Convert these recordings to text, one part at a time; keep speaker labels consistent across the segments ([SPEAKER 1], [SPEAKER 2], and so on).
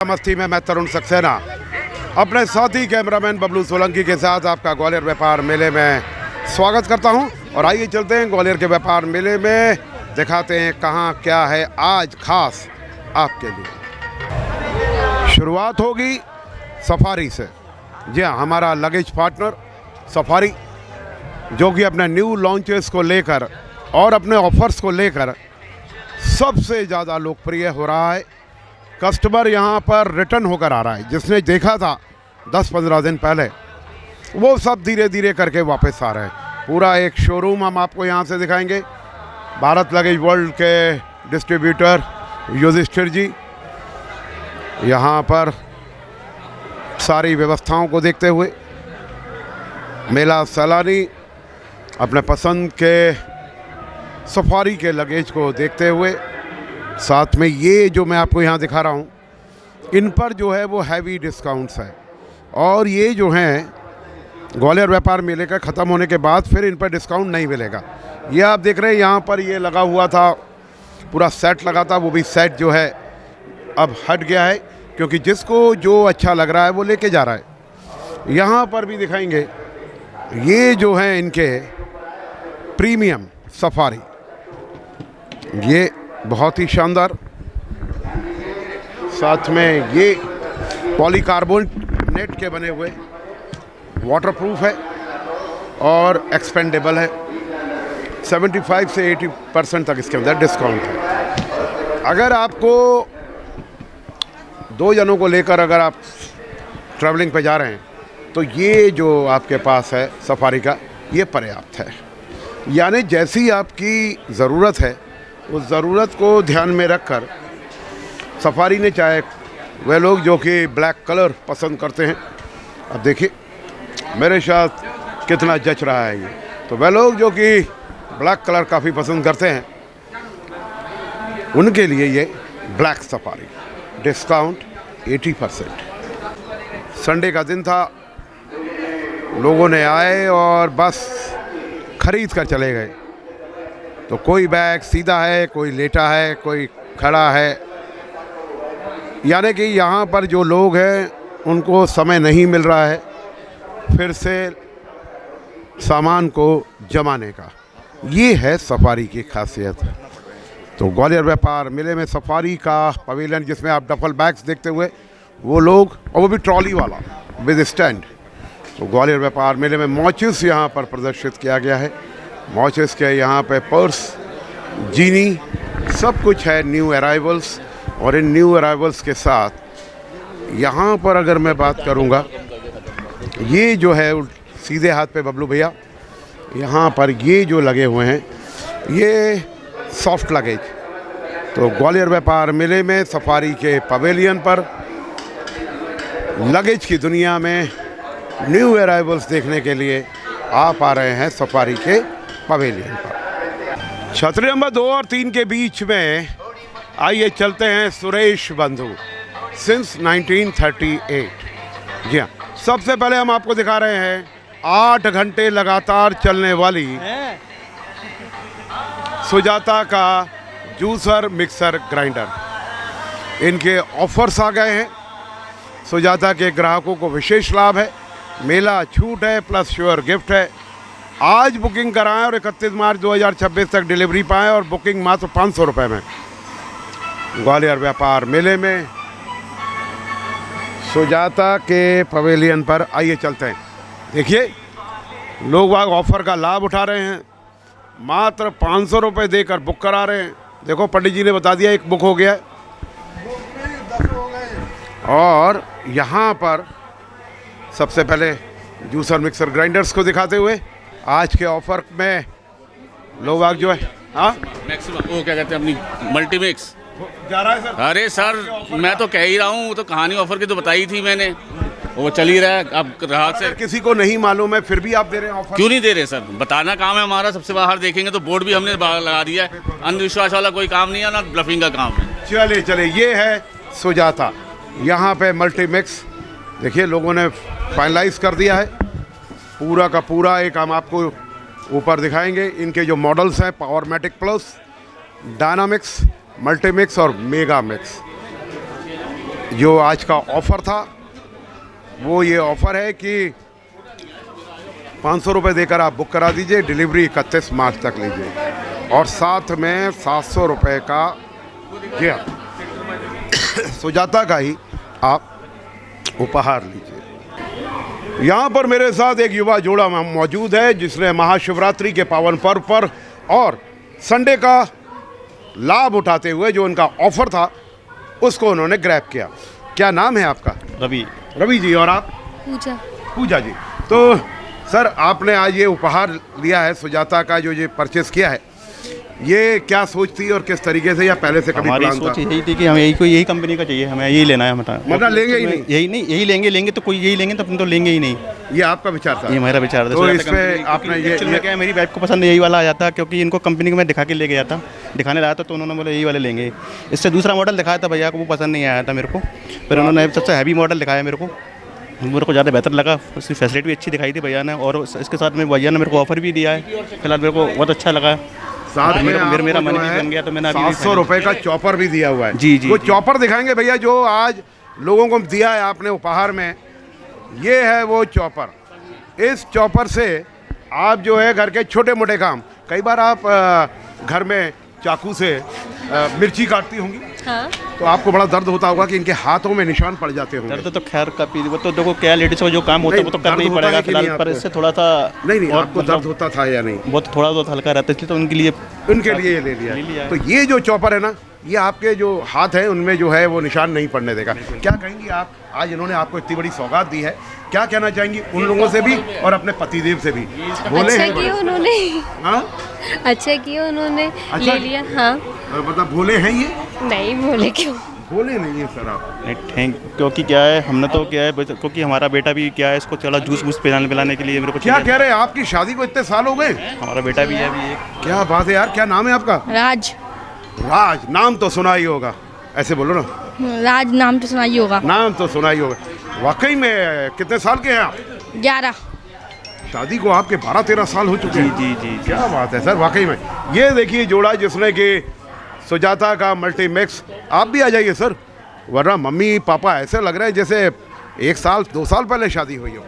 [SPEAKER 1] मस्ती में मैं तरुण सक्सेना अपने साथी कैमरामैन बबलू सोलंकी के साथ आपका ग्वालियर व्यापार मेले में स्वागत करता हूं। और आइए चलते हैं ग्वालियर के व्यापार मेले में, दिखाते हैं कहां क्या है आज खास आपके लिए। शुरुआत होगी सफारी से। जी हाँ, हमारा लगेज पार्टनर सफारी जो कि अपने न्यू लॉन्चेस को लेकर और अपने ऑफर्स को लेकर सबसे ज़्यादा लोकप्रिय हो रहा है। कस्टमर यहाँ पर रिटर्न होकर आ रहा है। जिसने देखा था 10-15 दिन पहले, वो सब धीरे धीरे करके वापस आ रहे हैं। पूरा एक शोरूम हम आपको यहाँ से दिखाएंगे। भारत लगेज वर्ल्ड के डिस्ट्रीब्यूटर युधिष्ठिर जी यहाँ पर सारी व्यवस्थाओं को देखते हुए, मेला सैलानी अपने पसंद के सफारी के लगेज को देखते हुए, साथ में ये जो मैं आपको यहाँ दिखा रहा हूँ, इन पर जो है वो हैवी डिस्काउंट्स है। और ये जो हैं ग्वालियर व्यापार मेले का ख़त्म होने के बाद फिर इन पर डिस्काउंट नहीं मिलेगा। ये आप देख रहे हैं यहाँ पर ये लगा हुआ था, पूरा सेट लगा था, वो भी सेट जो है अब हट गया है क्योंकि जिसको जो अच्छा लग रहा है वो लेके जा रहा है। यहाँ पर भी दिखाएंगे ये जो है इनके प्रीमियम सफारी, ये बहुत ही शानदार। साथ में ये पॉलीकार्बोनेट के बने हुए, वाटरप्रूफ है और एक्सपेंडेबल है। 75 से 80% तक इसके अंदर डिस्काउंट है। अगर आपको 2 जनों को लेकर अगर आप ट्रैवलिंग पे जा रहे हैं तो ये जो आपके पास है सफारी का, ये पर्याप्त है। यानी जैसी आपकी ज़रूरत है उस ज़रूरत को ध्यान में रखकर सफारी ने, चाहे वह लोग जो कि ब्लैक कलर पसंद करते हैं, अब देखिए मेरे साथ कितना जच रहा है ये, तो वह लोग जो कि ब्लैक कलर काफ़ी पसंद करते हैं उनके लिए ये ब्लैक सफारी, डिस्काउंट 80%। संडे का दिन था, लोगों ने आए और बस खरीद कर चले गए। तो कोई बैग सीधा है, कोई लेटा है, कोई खड़ा है। यानी कि यहाँ पर जो लोग हैं उनको समय नहीं मिल रहा है फिर से सामान को जमाने का। ये है सफारी की खासियत। तो ग्वालियर व्यापार मेले में सफारी का पवेलियन, जिसमें आप डफल बैग्स देखते हुए वो लोग, और वो भी ट्रॉली वाला विद स्टैंड। तो ग्वालियर व्यापार मेले में मॉचेस यहाँ पर प्रदर्शित किया गया है। मॉचेस के यहाँ पे पर्स, जीनी, सब कुछ है न्यू अराइवल्स। और इन न्यू अराइवल्स के साथ यहाँ पर अगर मैं बात करूँगा, ये जो है सीधे हाथ पे बबलू भैया, यहाँ पर ये जो लगे हुए हैं ये सॉफ्ट लगेज। तो ग्वालियर व्यापार मेले में सफारी के पवेलियन पर लगेज की दुनिया में न्यू अराइवल्स देखने के लिए आप आ रहे हैं सफारी के पवेलियन पर। छतरी नंबर 2 और 3 के बीच में आइए चलते हैं सुरेश बंधु सिंस 1938। जी हाँ, सबसे पहले हम आपको दिखा रहे हैं 8 घंटे लगातार चलने वाली सुजाता का जूसर मिक्सर ग्राइंडर। इनके ऑफर्स आ गए हैं। सुजाता के ग्राहकों को विशेष लाभ है, मेला छूट है प्लस श्योर गिफ्ट है। आज बुकिंग कराएं और 31 मार्च 2026 तक डिलीवरी पाएं और बुकिंग मात्र 500 रुपये में। ग्वालियर व्यापार मेले में सुजाता के पवेलियन पर आइए चलते हैं। देखिए लोग वहाँ ऑफ़र का लाभ उठा रहे हैं, मात्र 500 रुपये देकर बुक करा रहे हैं। देखो पंडित जी ने बता दिया एक बुक हो गया है। और यहाँ पर सबसे पहले जूसर मिक्सर ग्राइंडर्स को दिखाते हुए आज के ऑफर में लोग जो है, हाँ
[SPEAKER 2] मैक्सिमम वो क्या कहते हैं अपनी मल्टीमिक्स
[SPEAKER 1] जा रहा है सर।
[SPEAKER 2] अरे सर मैं तो कह ही रहा हूँ, तो कहानी ऑफर की तो बताई थी मैंने, वो चल ही रहा है। अब ग्राहक से
[SPEAKER 1] किसी को नहीं मालूम है फिर भी आप दे रहे हैं ऑफर?
[SPEAKER 2] क्यों नहीं दे रहे सर, बताना काम है हमारा। सबसे बाहर देखेंगे तो बोर्ड भी हमने लगा दिया है। अंधविश्वास वाला कोई काम नहीं है, ना ब्लफिंग का काम है।
[SPEAKER 1] चले ये है सुजाता। यहाँ पे मल्टीमिक्स देखिए लोगों ने फाइनलाइज कर दिया है। पूरा का पूरा एक हम आपको ऊपर दिखाएंगे। इनके जो मॉडल्स हैं पावरमेटिक प्लस, डायनामिक्स, मल्टीमिक्स और मेगा मिक्स। जो आज का ऑफ़र था वो ये ऑफ़र है कि 500 रुपये देकर आप बुक करा दीजिए, डिलीवरी 31 मार्च तक लीजिए और साथ में 700 रुपये का गिफ्ट सुजाता का ही आप उपहार लीजिए। यहाँ पर मेरे साथ एक युवा जोड़ा मौजूद है जिसने महाशिवरात्रि के पावन पर्व पर और संडे का लाभ उठाते हुए जो उनका ऑफ़र था उसको उन्होंने ग्रैब किया। क्या नाम है आपका?
[SPEAKER 3] रवि।
[SPEAKER 1] रवि जी। और आप?
[SPEAKER 4] पूजा।
[SPEAKER 1] पूजा जी। तो सर आपने आज ये उपहार लिया है सुजाता का, जो ये परचेस किया है, ये क्या सोच थी और किस तरीके से, या पहले से कभी
[SPEAKER 3] हमारी
[SPEAKER 1] प्लान था?
[SPEAKER 3] सोच यही थी कि हमें यही कंपनी का चाहिए, हमें यही लेना है।
[SPEAKER 1] मतलब लेंगे ही नहीं?
[SPEAKER 3] यही लेंगे तो कोई यही लेंगे तो अपन तो लेंगे ही नहीं।
[SPEAKER 1] ये आपका विचार था?
[SPEAKER 3] ये मेरा विचार था।
[SPEAKER 1] तो इसमें आपने ये
[SPEAKER 3] क्या है, मेरी वाइफ को पसंद यही वाला आया था क्योंकि इनको कंपनी को मैं दिखा के ले गया था, दिखाने लाया था तो उन्होंने बोला यही वाले लेंगे। इससे दूसरा मॉडल दिखाया था भैया को, वो पसंद नहीं आया था मेरे को, फिर उन्होंने सबसे हैवी मॉडल दिखाया मेरे को ज़्यादा बेहतर लगा, उसकी फैसिलिटी भी अच्छी दिखाई थी भैया ने, और इसके साथ में भैया ने मेरे को ऑफर भी दिया है। फिलहाल मेरे को बहुत अच्छा लगा,
[SPEAKER 1] साथ में
[SPEAKER 3] मेरा मन भी बन गया, तो मैंने
[SPEAKER 1] 700 रुपये का चॉपर भी दिया हुआ है।
[SPEAKER 3] जी जी।
[SPEAKER 1] वो चॉपर दिखाएंगे भैया जो आज लोगों को दिया है आपने उपहार में, ये है वो चॉपर। इस चॉपर से आप जो है घर के छोटे मोटे काम, कई बार आप घर में चाकू से मिर्ची काटती होंगी,
[SPEAKER 4] हाँ।
[SPEAKER 1] तो आपको बड़ा दर्द होता होगा कि इनके हाथों में निशान पड़ जाते होंगे।
[SPEAKER 3] दर्द तो खैर का वो तो देखो क्या लेडीज का जो काम होता है वो तो करना ही पड़ेगा फिलहाल, पर इससे थोड़ा सा
[SPEAKER 1] नहीं आपको दर्द होता था या नहीं?
[SPEAKER 3] बहुत थोड़ा बहुत हल्का रहता है, इसलिए तो उनके लिए
[SPEAKER 1] ये ले लिया। तो ये जो चॉपर है ना, ये आपके जो हाथ हैं उनमें जो है वो निशान नहीं पड़ने देगा। क्या कहेंगी आप, आज इन्होंने आपको इतनी बड़ी सौगात दी है, क्या कहना चाहेंगी उन लोगों से भी और अपने पतिदेव से भी? बोले
[SPEAKER 4] अच्छा
[SPEAKER 1] हैं
[SPEAKER 4] किया उन्होंने।
[SPEAKER 1] हाँ?
[SPEAKER 4] अच्छा किया उन्होंने,
[SPEAKER 1] अच्छा?
[SPEAKER 4] ले लिया। हाँ।
[SPEAKER 1] मतलब भोले हैं ये?
[SPEAKER 4] नहीं बोले क्यों?
[SPEAKER 1] भोले नहीं है सर आप।
[SPEAKER 3] थैंक, क्योंकि क्या है हमने तो क्या है, क्योंकि हमारा बेटा भी क्या है, इसको थोड़ा जूस वूस पिलाने के लिए मेरे को
[SPEAKER 1] क्या कह रहे हैं, आपकी शादी को इतने साल हो गए?
[SPEAKER 3] हमारा बेटा भी है अभी एक।
[SPEAKER 1] क्या बात है यार, क्या नाम है आपका?
[SPEAKER 4] राज।
[SPEAKER 1] राज, नाम तो सुना ही होगा, ऐसे बोलो ना।
[SPEAKER 4] राज नाम तो सुना ही होगा।
[SPEAKER 1] नाम तो सुना ही होगा। वाकई में कितने साल के हैं आप?
[SPEAKER 4] 11।
[SPEAKER 1] शादी को आपके 12-13 साल हो चुके हैं।
[SPEAKER 3] जी जी जी।
[SPEAKER 1] क्या बात है सर, वाकई में। ये देखिए जोड़ा जिसने कि सुजाता का मल्टी मिक्स। आप भी आ जाइए सर, वरना मम्मी पापा ऐसे लग रहे हैं जैसे 1 साल 2 साल पहले शादी हुई हो।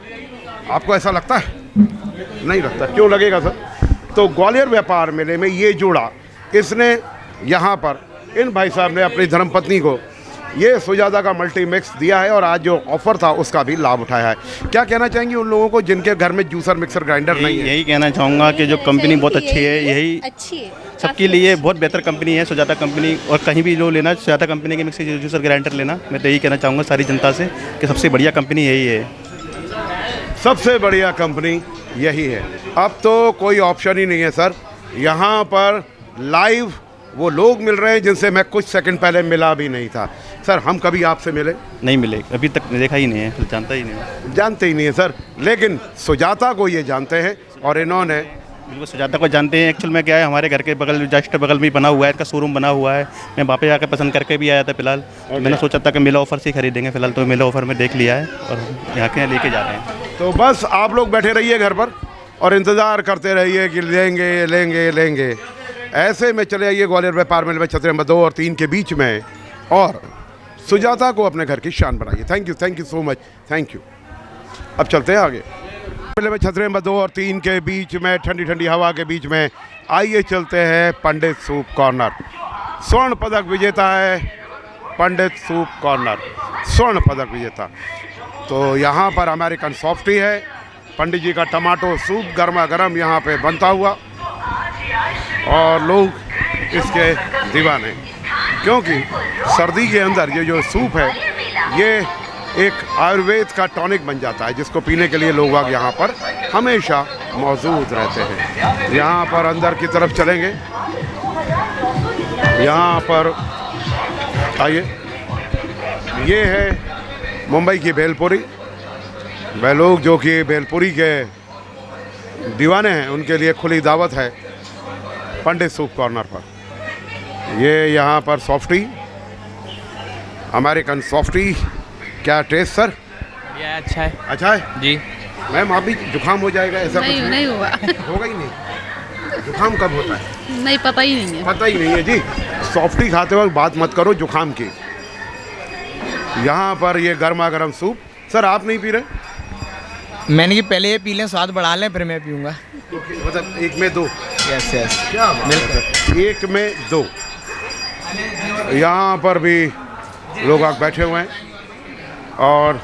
[SPEAKER 1] आपको ऐसा लगता है? नहीं लगता। क्यों लगेगा सर? तो ग्वालियर व्यापार मेले में ये जोड़ा, इसने यहाँ पर इन भाई साहब ने अपनी धर्मपत्नी को ये सुजाता का मल्टी मिक्स दिया है और आज जो ऑफर था उसका भी लाभ उठाया है। क्या कहना चाहेंगे उन लोगों को जिनके घर में जूसर मिक्सर ग्राइंडर नहीं है?
[SPEAKER 3] यही कहना चाहूँगा कि जो कंपनी बहुत अच्छी है, यही
[SPEAKER 4] अच्छी है,
[SPEAKER 3] सबके लिए बहुत बेहतर कंपनी है सुजाता कंपनी, और कहीं भी जो लेना सुजाता कंपनी के मिक्सर जूसर ग्राइंडर लेना, मैं तो यही कहना चाहूँगा सारी जनता से कि सबसे बढ़िया कंपनी यही है।
[SPEAKER 1] सबसे बढ़िया कंपनी यही है। अब तो कोई ऑप्शन ही नहीं है सर, यहाँ पर लाइव वो लोग मिल रहे हैं जिनसे मैं कुछ सेकंड पहले मिला भी नहीं था। सर हम कभी आपसे मिले
[SPEAKER 3] नहीं मिले, अभी तक देखा ही नहीं है, तो जानता ही नहीं है।
[SPEAKER 1] जानते ही नहीं है सर, लेकिन सुजाता को ये जानते हैं और इन्होंने
[SPEAKER 3] बिल्कुल सुजाता को जानते हैं। एक्चुअल में क्या है, हमारे घर के बगल जस्ट बगल में ही बना हुआ है, इसका शोरूम बना हुआ है। मैं वहाँ पे जाकर पसंद करके भी आया था फिलहाल। मैंने सोचा था कि मेला ऑफर से ही खरीदेंगे, फिलहाल तो मेला ऑफर में देख लिया है और यहाँ के यहाँ लेके जा रहे हैं।
[SPEAKER 1] तो बस आप लोग बैठे रहिए घर पर और इंतज़ार करते रहिए कि लेंगे लेंगे लेंगे। ऐसे में चले आइए ग्वालियर व्यापार मेले में छतरी नंबर 2 और 3 के बीच में और सुजाता को अपने घर की शान बनाइए। Thank you so much, thank you. अब चलते हैं आगे। मेले में छतरी नंबर 2 और 3 के बीच में ठंडी ठंडी हवा के बीच में आइए चलते हैं पंडित सूप कॉर्नर। स्वर्ण पदक विजेता है पंडित सूप कॉर्नर, स्वर्ण पदक विजेता। तो यहाँ पर अमेरिकन सॉफ्टी है, पंडित जी का टमाटो सूप गर्मा गर्म यहाँ पे बनता हुआ और लोग इसके दीवाने, क्योंकि सर्दी के अंदर ये जो सूप है ये एक आयुर्वेद का टॉनिक बन जाता है जिसको पीने के लिए लोग आग यहाँ पर हमेशा मौजूद रहते हैं। यहाँ पर अंदर की तरफ चलेंगे, यहाँ पर आइए, ये है मुंबई की भेलपुरी। वह लोग जो कि भेलपुरी के दीवाने हैं उनके लिए खुली दावत है पंडित सूप कॉर्नर पर। ये यहाँ पर सॉफ्टी, अमेरिकन सॉफ्टी। क्या टेस्ट सर?
[SPEAKER 5] ये अच्छा है।
[SPEAKER 1] अच्छा है
[SPEAKER 5] जी।
[SPEAKER 1] मैम आप भी जुकाम हो जाएगा ऐसा?
[SPEAKER 4] नहीं हुआ।
[SPEAKER 1] होगा ही नहीं। जुकाम कब होता है?
[SPEAKER 4] नहीं, पता ही नहीं है।
[SPEAKER 1] पता ही नहीं है जी। सॉफ्टी खाते वक्त बात मत करो जुकाम की। यहाँ पर ये गर्मा गर्म सूप। सर आप नहीं पी रहे?
[SPEAKER 5] मैंने कि पहले ये पी लें, स्वाद बढ़ा लें, फिर मैं पीऊँगा।
[SPEAKER 1] मतलब एक में दो?
[SPEAKER 5] Yes yes.
[SPEAKER 1] क्या बिल्कुल एक में दो। यहाँ पर भी लोग आग बैठे हुए हैं और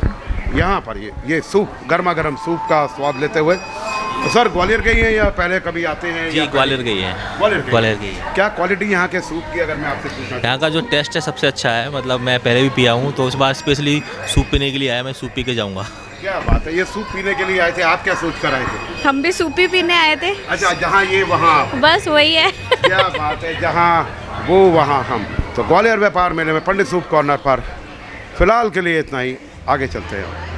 [SPEAKER 1] यहाँ पर ये सूप, गर्मा गर्म सूप का स्वाद लेते हुए। तो सर ग्वालियर के ही हैं या पहले कभी आते हैं?
[SPEAKER 6] जी ग्वालियर के ही हैं। ग्वालियर के ही हैं।
[SPEAKER 1] क्या क्वालिटी यहाँ के सूप की अगर मैं आपसे पूछना?
[SPEAKER 6] यहाँ का जो टेस्ट है सबसे अच्छा है, मतलब मैं पहले भी पिया हूँ, तो उस बार स्पेशली सूप पीने के लिए आया, मैं सूप पी के जाऊँगा।
[SPEAKER 1] क्या बात है, ये सूप पीने के लिए आए थे, आप क्या सोच कर आए थे?
[SPEAKER 7] हम भी सूप ही पीने आए थे।
[SPEAKER 1] अच्छा, जहाँ ये वहाँ।
[SPEAKER 7] बस वही है।
[SPEAKER 1] क्या बात है, जहाँ वो वहाँ हम। तो ग्वालियर व्यापार मेले में पंडित सूप कॉर्नर पर फिलहाल के लिए इतना ही, आगे चलते हैं।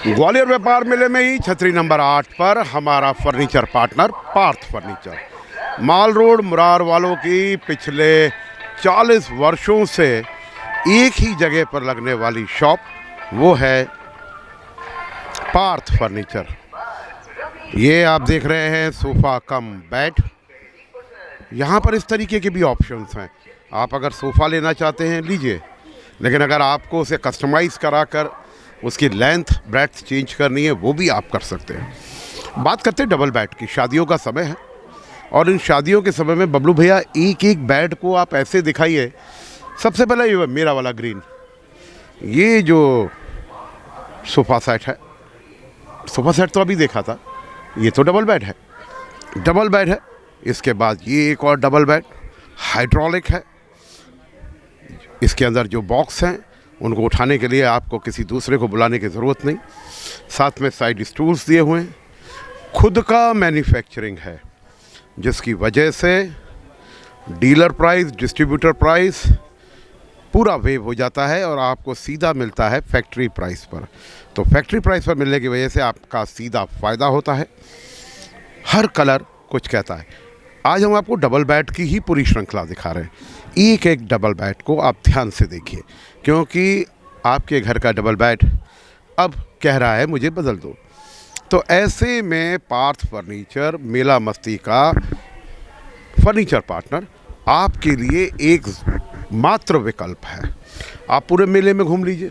[SPEAKER 1] ग्वालियर व्यापार मेले में ही छतरी नंबर 8 पर हमारा फर्नीचर पार्टनर पार्थ फर्नीचर, माल रोड मुरार वालों की पिछले 40 वर्षों से एक ही जगह पर लगने वाली शॉप, वो है पार्थ फर्नीचर। ये आप देख रहे हैं सोफ़ा कम बेड। यहाँ पर इस तरीके के भी ऑप्शंस हैं। आप अगर सोफ़ा लेना चाहते हैं लीजिए, लेकिन अगर आपको उसे कस्टमाइज़ कराकर उसकी लेंथ ब्रेड्थ चेंज करनी है वो भी आप कर सकते हैं। बात करते हैं डबल बेड की। शादियों का समय है और इन शादियों के समय में बबलू भैया एक एक बेड को आप ऐसे दिखाइए। सबसे पहले ये मेरा वाला ग्रीन, ये जो सोफ़ा सेट है, सोफ़ा सेट तो अभी देखा था, ये तो डबल बेड है। डबल बेड है, इसके बाद ये एक और डबल बेड हाइड्रोलिक है। इसके अंदर जो बॉक्स हैं उनको उठाने के लिए आपको किसी दूसरे को बुलाने की ज़रूरत नहीं। साथ में साइड स्टूल्स दिए हुए हैं। खुद का मैन्युफैक्चरिंग है, जिसकी वजह से डीलर प्राइस, डिस्ट्रीब्यूटर प्राइस पूरा वेव हो जाता है और आपको सीधा मिलता है फैक्ट्री प्राइस पर। तो फैक्ट्री प्राइस पर मिलने की वजह से आपका सीधा फ़ायदा होता है। हर कलर कुछ कहता है। आज हम आपको डबल बेड की ही पूरी श्रृंखला दिखा रहे हैं। एक एक डबल बेड को आप ध्यान से देखिए, क्योंकि आपके घर का डबल बेड अब कह रहा है मुझे बदल दो। तो ऐसे में पार्थ फर्नीचर मेला मस्ती का फर्नीचर पार्टनर आपके लिए एक मात्र विकल्प है। आप पूरे मेले में घूम लीजिए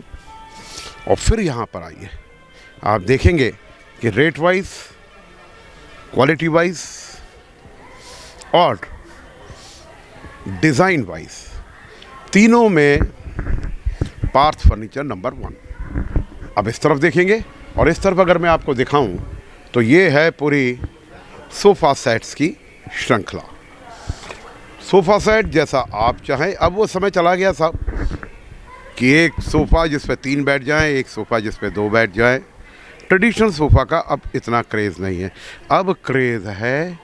[SPEAKER 1] और फिर यहाँ पर आइए। आप देखेंगे कि रेट वाइज, क्वालिटी वाइज और डिज़ाइन वाइज तीनों में पार्थ फर्नीचर नंबर 1। अब इस तरफ देखेंगे और इस तरफ अगर मैं आपको दिखाऊं तो ये है पूरी सोफ़ा सेट्स की श्रृंखला। सोफ़ा सेट जैसा आप चाहें। अब वो समय चला गया साहब कि एक सोफ़ा जिस पे 3 बैठ जाएं, एक सोफ़ा जिस पे 2 बैठ जाएं। ट्रेडिशनल सोफ़ा का अब इतना क्रेज़ नहीं है। अब क्रेज़ है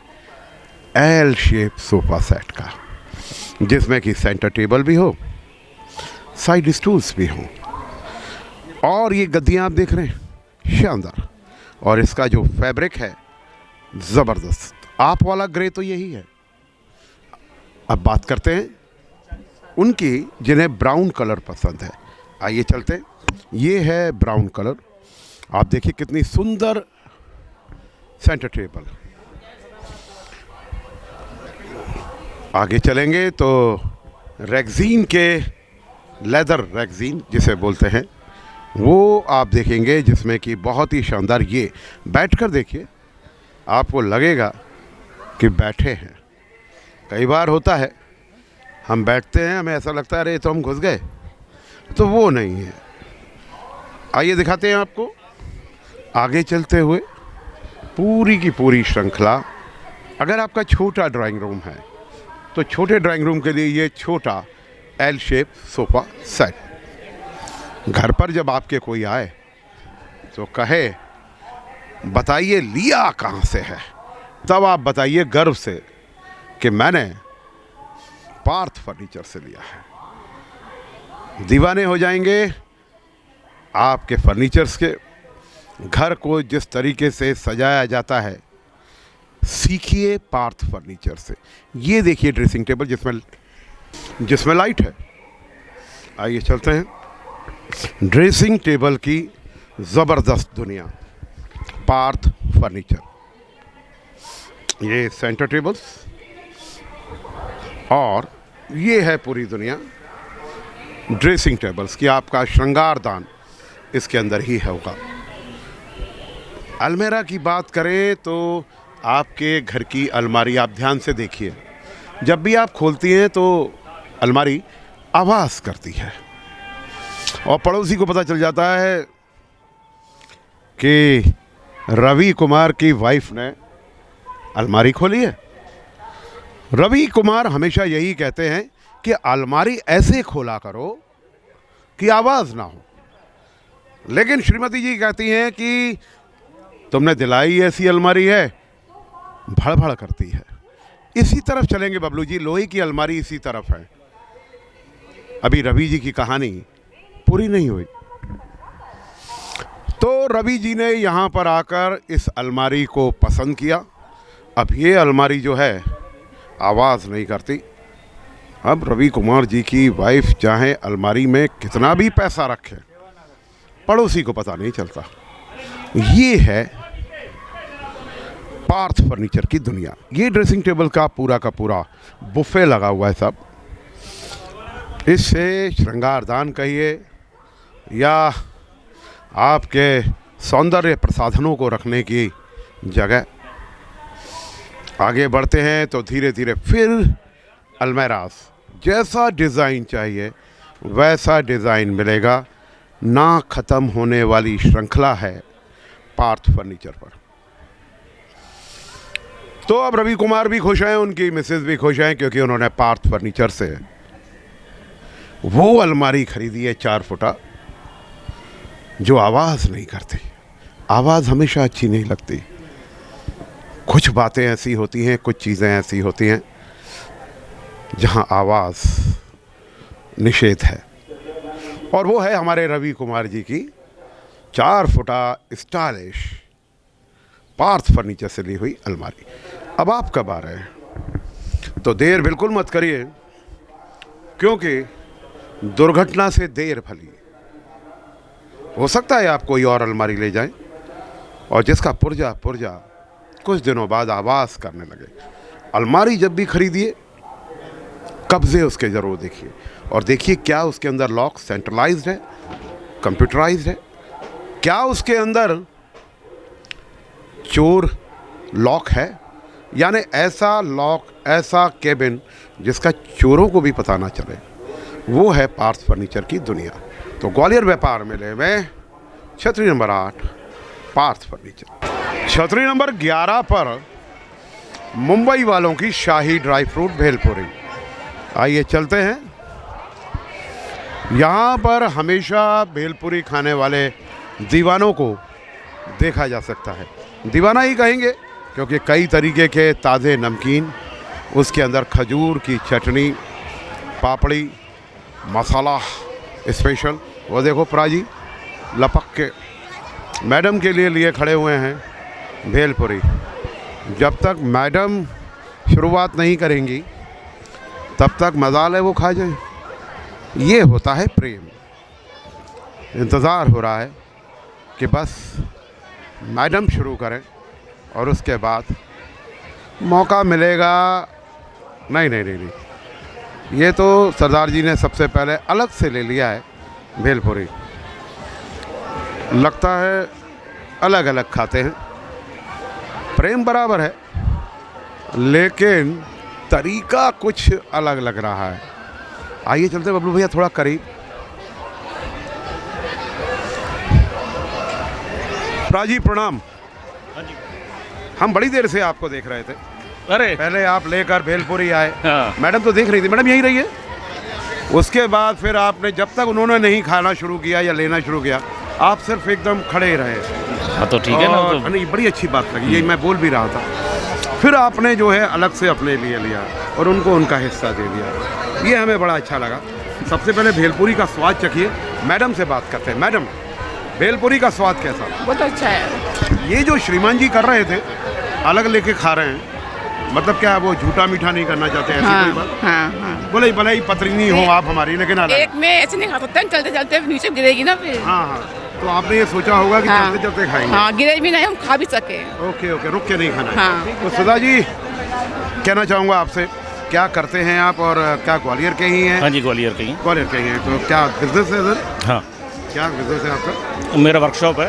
[SPEAKER 1] एल शेप सोफ़ा सेट का, जिसमें कि सेंटर टेबल भी हो, साइड स्टूल्स भी हों और ये गद्दियाँ आप देख रहे हैं शानदार। और इसका जो फैब्रिक है ज़बरदस्त। आप वाला ग्रे तो यही है। अब बात करते हैं उनकी जिन्हें ब्राउन कलर पसंद है। आइए चलते हैं। ये है ब्राउन कलर। आप देखिए कितनी सुंदर सेंटर टेबल। आगे चलेंगे तो रेक्सीन के लेदर रेक्सीन जिसे बोलते हैं वो आप देखेंगे, जिसमें कि बहुत ही शानदार, ये बैठकर देखिए आपको लगेगा कि बैठे हैं। कई बार होता है हम बैठते हैं, हमें ऐसा लगता है अरे तो हम घुस गए, तो वो नहीं है। आइए दिखाते हैं आपको आगे चलते हुए पूरी की पूरी श्रृंखला। अगर आपका छोटा ड्राइंग रूम है तो छोटे ड्राइंग रूम के लिए ये छोटा एल शेप सोफ़ा सेट। घर पर जब आपके कोई आए तो कहे बताइए लिया कहाँ से है, तब आप बताइए गर्व से कि मैंने पार्थ फर्नीचर से लिया है। दीवाने हो जाएंगे आपके फर्नीचर्स के। घर को जिस तरीके से सजाया जाता है सीखिए पार्थ फर्नीचर से। ये देखिए ड्रेसिंग टेबल जिसमें लाइट है। आइए चलते हैं ड्रेसिंग टेबल की ज़बरदस्त दुनिया, पार्थ फर्नीचर। ये सेंटर टेबल्स और ये है पूरी दुनिया। ड्रेसिंग टेबल्स कि आपका श्रृंगारदान इसके अंदर ही होगा। अलमीरा की बात करें तो आपके घर की अलमारी आप ध्यान से देखिए, जब भी आप खोलती हैं तो अलमारी आवाज़ करती है और पड़ोसी को पता चल जाता है कि रवि कुमार की वाइफ ने अलमारी खोली है। रवि कुमार हमेशा यही कहते हैं कि अलमारी ऐसे खोला करो कि आवाज़ ना हो, लेकिन श्रीमती जी कहती हैं कि तुमने दिलाई ऐसी अलमारी है, भड़भड़ करती है। इसी तरफ चलेंगे बबलू जी, लोहे की अलमारी इसी तरफ है। अभी रवि जी की कहानी पूरी नहीं हुई। तो रवि जी ने यहाँ पर आकर इस अलमारी को पसंद किया। अब ये अलमारी जो है आवाज़ नहीं करती। अब रवि कुमार जी की वाइफ चाहे अलमारी में कितना भी पैसा रखे, पड़ोसी को पता नहीं चलता। ये है पार्थ फर्नीचर की दुनिया। ये ड्रेसिंग टेबल का पूरा बुफे लगा हुआ है सब। इससे श्रृंगारदान कहिए या आपके सौंदर्य प्रसाधनों को रखने की जगह। आगे बढ़ते हैं तो धीरे धीरे फिर अलमीरास, जैसा डिज़ाइन चाहिए वैसा डिज़ाइन मिलेगा। ना ख़त्म होने वाली श्रृंखला है पार्थ फर्नीचर पर। तो अब रवि कुमार भी खुश हैं, उनकी मिसेज भी खुश हैं, क्योंकि उन्होंने पार्थ फर्नीचर से वो अलमारी खरीदी है 4 फुटा जो आवाज़ नहीं करती। आवाज़ हमेशा अच्छी नहीं लगती। कुछ बातें ऐसी होती हैं, कुछ चीज़ें ऐसी होती हैं जहां आवाज़ निषेध है, और वो है हमारे रवि कुमार जी की 4 फुटा स्टाइलिश पार्थ फर्नीचर से ली हुई अलमारी। अब आप कब आ रहे हैं तो देर बिल्कुल मत करिए, क्योंकि दुर्घटना से देर भली। हो सकता है आप कोई और अलमारी ले जाएं और जिसका पुर्जा कुछ दिनों बाद आवाज़ करने लगे। अलमारी जब भी खरीदिए कब्जे उसके ज़रूर देखिए, और देखिए क्या उसके अंदर लॉक सेंट्रलाइज्ड है, कंप्यूटराइज्ड है, क्या उसके अंदर चोर लॉक है, यानी ऐसा लॉक, ऐसा केबिन जिसका चोरों को भी पता ना चले। वो है पार्थ फर्नीचर की दुनिया। तो ग्वालियर व्यापार मेले में छतरी नंबर 8 पार्थ फर्नीचर। छतरी नंबर 11 पर मुंबई वालों की शाही ड्राई फ्रूट भेलपुरी। आइए चलते हैं। यहाँ पर हमेशा भेलपुरी खाने वाले दीवानों को देखा जा सकता है। दीवाना ही कहेंगे, क्योंकि कई तरीके के ताज़े नमकीन, उसके अंदर खजूर की चटनी, पापड़ी, मसाला स्पेशल। वो देखो प्राजी लपक के मैडम के लिए खड़े हुए हैं भेलपुरी। जब तक मैडम शुरुआत नहीं करेंगी तब तक मजाल है वो खा जाए। ये होता है प्रेम। इंतज़ार हो रहा है कि बस मैडम शुरू करें और उसके बाद मौका मिलेगा। नहीं, ये तो सरदार जी ने सबसे पहले अलग से ले लिया है भेलपुरी। लगता है अलग अलग खाते हैं, प्रेम बराबर है, लेकिन तरीका कुछ अलग लग रहा है। आइए चलते बबलू भैया थोड़ा करीब। राजी प्रणाम। हम बड़ी देर से आपको देख रहे थे।
[SPEAKER 2] अरे
[SPEAKER 1] पहले आप लेकर भेलपुरी आए,
[SPEAKER 2] हाँ।
[SPEAKER 1] मैडम तो देख रही थी, मैडम यहीं रही है। उसके बाद फिर आपने, जब तक उन्होंने नहीं खाना शुरू किया या लेना शुरू किया, आप सिर्फ एकदम खड़े ही रहे।
[SPEAKER 2] हाँ तो ठीक है ना।
[SPEAKER 1] और नहीं, बड़ी अच्छी बात लगी, यही मैं बोल भी रहा था। फिर आपने जो है अलग से अपने लिए लिया और उनको उनका हिस्सा दे दिया। ये हमें बड़ा अच्छा लगा। सबसे पहले भेलपुरी का स्वाद चखिए। मैडम से बात करते हैं। मैडम, भेलपुरी का स्वाद कैसा?
[SPEAKER 7] बहुत अच्छा है।
[SPEAKER 1] ये जो श्रीमान जी कर रहे थे, अलग लेके खा रहे हैं, मतलब क्या वो झूठा मीठा नहीं करना चाहते? ऐसी कोई बात?
[SPEAKER 7] हाँ।
[SPEAKER 1] बोले भले ही पतरी नहीं हो आप हमारी, लेकिन अलग।
[SPEAKER 7] एक में ऐसे नहीं खा सकते, चलते चलते नीचे गिरेगी ना फिर।
[SPEAKER 1] हाँ, तो आपने ये सोचा होगा कि चलते चलते खाएंगे।
[SPEAKER 7] हाँ, गिरे भी नहीं, हम खा भी सके।
[SPEAKER 1] ओके, रुक के नहीं खाना है।
[SPEAKER 7] हाँ।
[SPEAKER 1] तो सुधा जी, कहना चाहूँगा आपसे क्या करते हैं आप और क्या ग्वालियर के ही हैं?
[SPEAKER 8] हाँ जी, ग्वालियर के ही।
[SPEAKER 1] ग्वालियर के ही हैं। तो क्या बिजनेस है सर?
[SPEAKER 8] हाँ,
[SPEAKER 1] क्या बिजनेस है आपका?
[SPEAKER 8] मेरा वर्कशॉप है।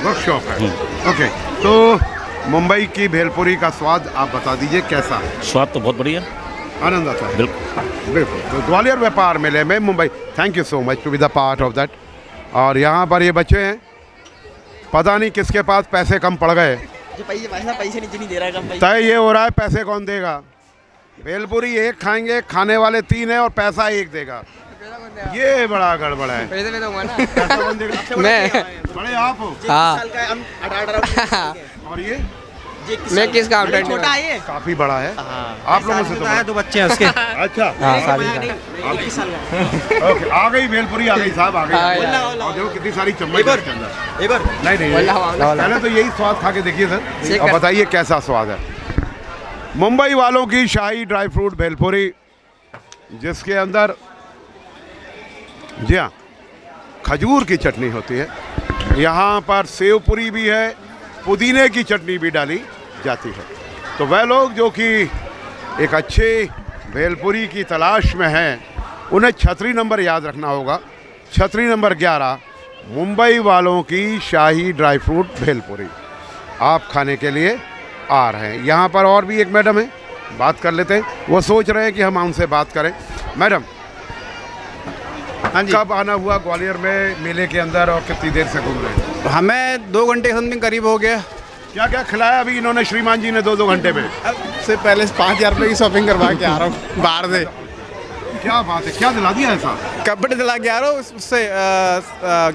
[SPEAKER 1] वर्कशॉप है। ओके, तो मुंबई की भेलपुरी का स्वाद आप बता दीजिए कैसा है?
[SPEAKER 8] स्वाद तो बहुत बढ़िया,
[SPEAKER 1] आनंद आता है।
[SPEAKER 8] बिल्कुल।
[SPEAKER 1] बिल्कुल। तो ग्वालियर व्यापार मेले में Mumbai, thank you so much to be the part of that. और यहाँ पर ये बच्चे हैं, पता नहीं किसके पास पैसे कम पड़ गए,
[SPEAKER 5] पैसे नीचे नहीं दे रहा है
[SPEAKER 1] तय ये हो रहा है पैसे कौन देगा। भेलपुरी एक खाएंगे, खाने वाले 3 हैं और पैसा 1 देगा। ये बड़ा गड़बड़ है।
[SPEAKER 5] पैसे में दूंगा ना
[SPEAKER 1] पैसा कौन देगा?
[SPEAKER 5] मैं।
[SPEAKER 1] बड़े आप हो?
[SPEAKER 5] हाँ।
[SPEAKER 1] और ये
[SPEAKER 5] मैं किस काम छोटा है
[SPEAKER 1] काफी बड़ा है। आप लोगों से तो बड़ा।
[SPEAKER 5] 2 बच्चे हैं उसके।
[SPEAKER 1] अच्छा, ओके, आ गई भेलपुरी, आ गई साहब, आ गई। और देखो कितनी सारी चम्मच है इसके अंदर। नहीं, पहले तो यही स्वाद खा के देखिए सर, और बताइए कैसा स्वाद है। मुंबई वालों की शाही ड्राई फ्रूट भेलपुरी, जिसके अंदर जी हाँ खजूर की चटनी होती है। यहाँ पर सेव पूरी भी है, पुदीने की चटनी भी डाली जाती है। तो वह लोग जो कि एक अच्छे भेलपुरी की तलाश में हैं, उन्हें छतरी नंबर याद रखना होगा। छतरी नंबर 11 मुंबई वालों की शाही ड्राई फ्रूट भेलपुरी आप खाने के लिए आ रहे हैं। यहाँ पर और भी एक मैडम है, बात कर लेते हैं। वो सोच रहे हैं कि हम उनसे बात करें। मैडम,
[SPEAKER 9] हाँ जी,
[SPEAKER 1] कब आना हुआ ग्वालियर में मेले के अंदर और कितनी देर से घूम रहे हैं?
[SPEAKER 9] हमें 2 घंटे समथिंग करीब हो गया।
[SPEAKER 1] क्या क्या खिलाया अभी इन्होंने श्रीमान जी ने 2 घंटे में?
[SPEAKER 9] अब से पहले 5,000 रुपये की शॉपिंग करवा के आ रहा हूँ बाहर से।
[SPEAKER 1] क्या बात है, क्या दिला दिया ऐसा?
[SPEAKER 9] कपड़े दिला के आ रहा हूँ उससे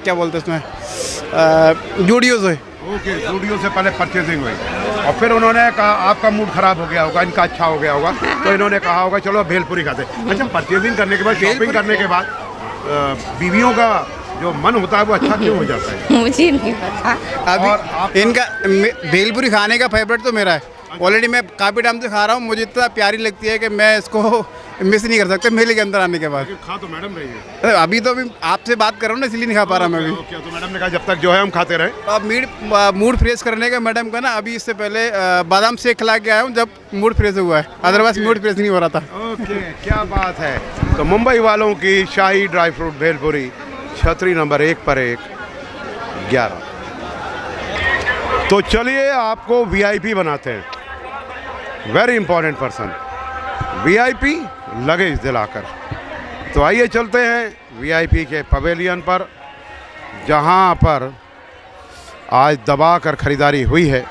[SPEAKER 9] क्या बोलते हैं उसमें, जूडियो से।
[SPEAKER 1] ओके, स्टूडियो से पहले परचेजिंग हुई और फिर उन्होंने कहा आपका मूड खराब हो गया होगा, इनका अच्छा हो गया होगा, तो इन्होंने कहा होगा चलो भेलपुरी खाते। अच्छा, परचेजिंग करने के बाद, शॉपिंग करने के बाद बीवियों का जो मन होता है वो अच्छा क्यों हो जाता है?
[SPEAKER 4] मुझे नहीं पता।
[SPEAKER 9] अभी इनका भेलपुरी खाने का फेवरेट तो मेरा है। ऑलरेडी मैं काफ़ी टाइम से खा रहा हूँ, मुझे इतना प्यारी लगती है कि मैं इसको मिस नहीं कर सकता मेले के अंदर आने के बाद।
[SPEAKER 1] खा तो मैडम रही है।
[SPEAKER 9] अभी तो अभी आपसे बात कर रहा हूँ ना, इसलिए नहीं खा पा रहा मैं अभी।
[SPEAKER 1] क्या तो मैडम ने कहा जब तक जो है हम खाते रहे।
[SPEAKER 9] अब मूड फ्रेश करने का मैडम का ना, अभी इससे पहले बादाम शेक खिला के आया हूँ जब मूड फ्रेश हुआ है, अदरवाइज मूड फ्रेश नहीं हो रहा था।
[SPEAKER 1] ओके, क्या बात है। तो मुंबई वालों की शाही ड्राई फ्रूट भेलपुरी, छतरी नंबर 1 पर 1 11। तो चलिए आपको वीआईपी बनाते हैं, very important person, VIP luggage दिलाकर। तो आइए चलते हैं वीआईपी के पवेलियन पर, जहां पर आज दबा कर खरीदारी हुई है।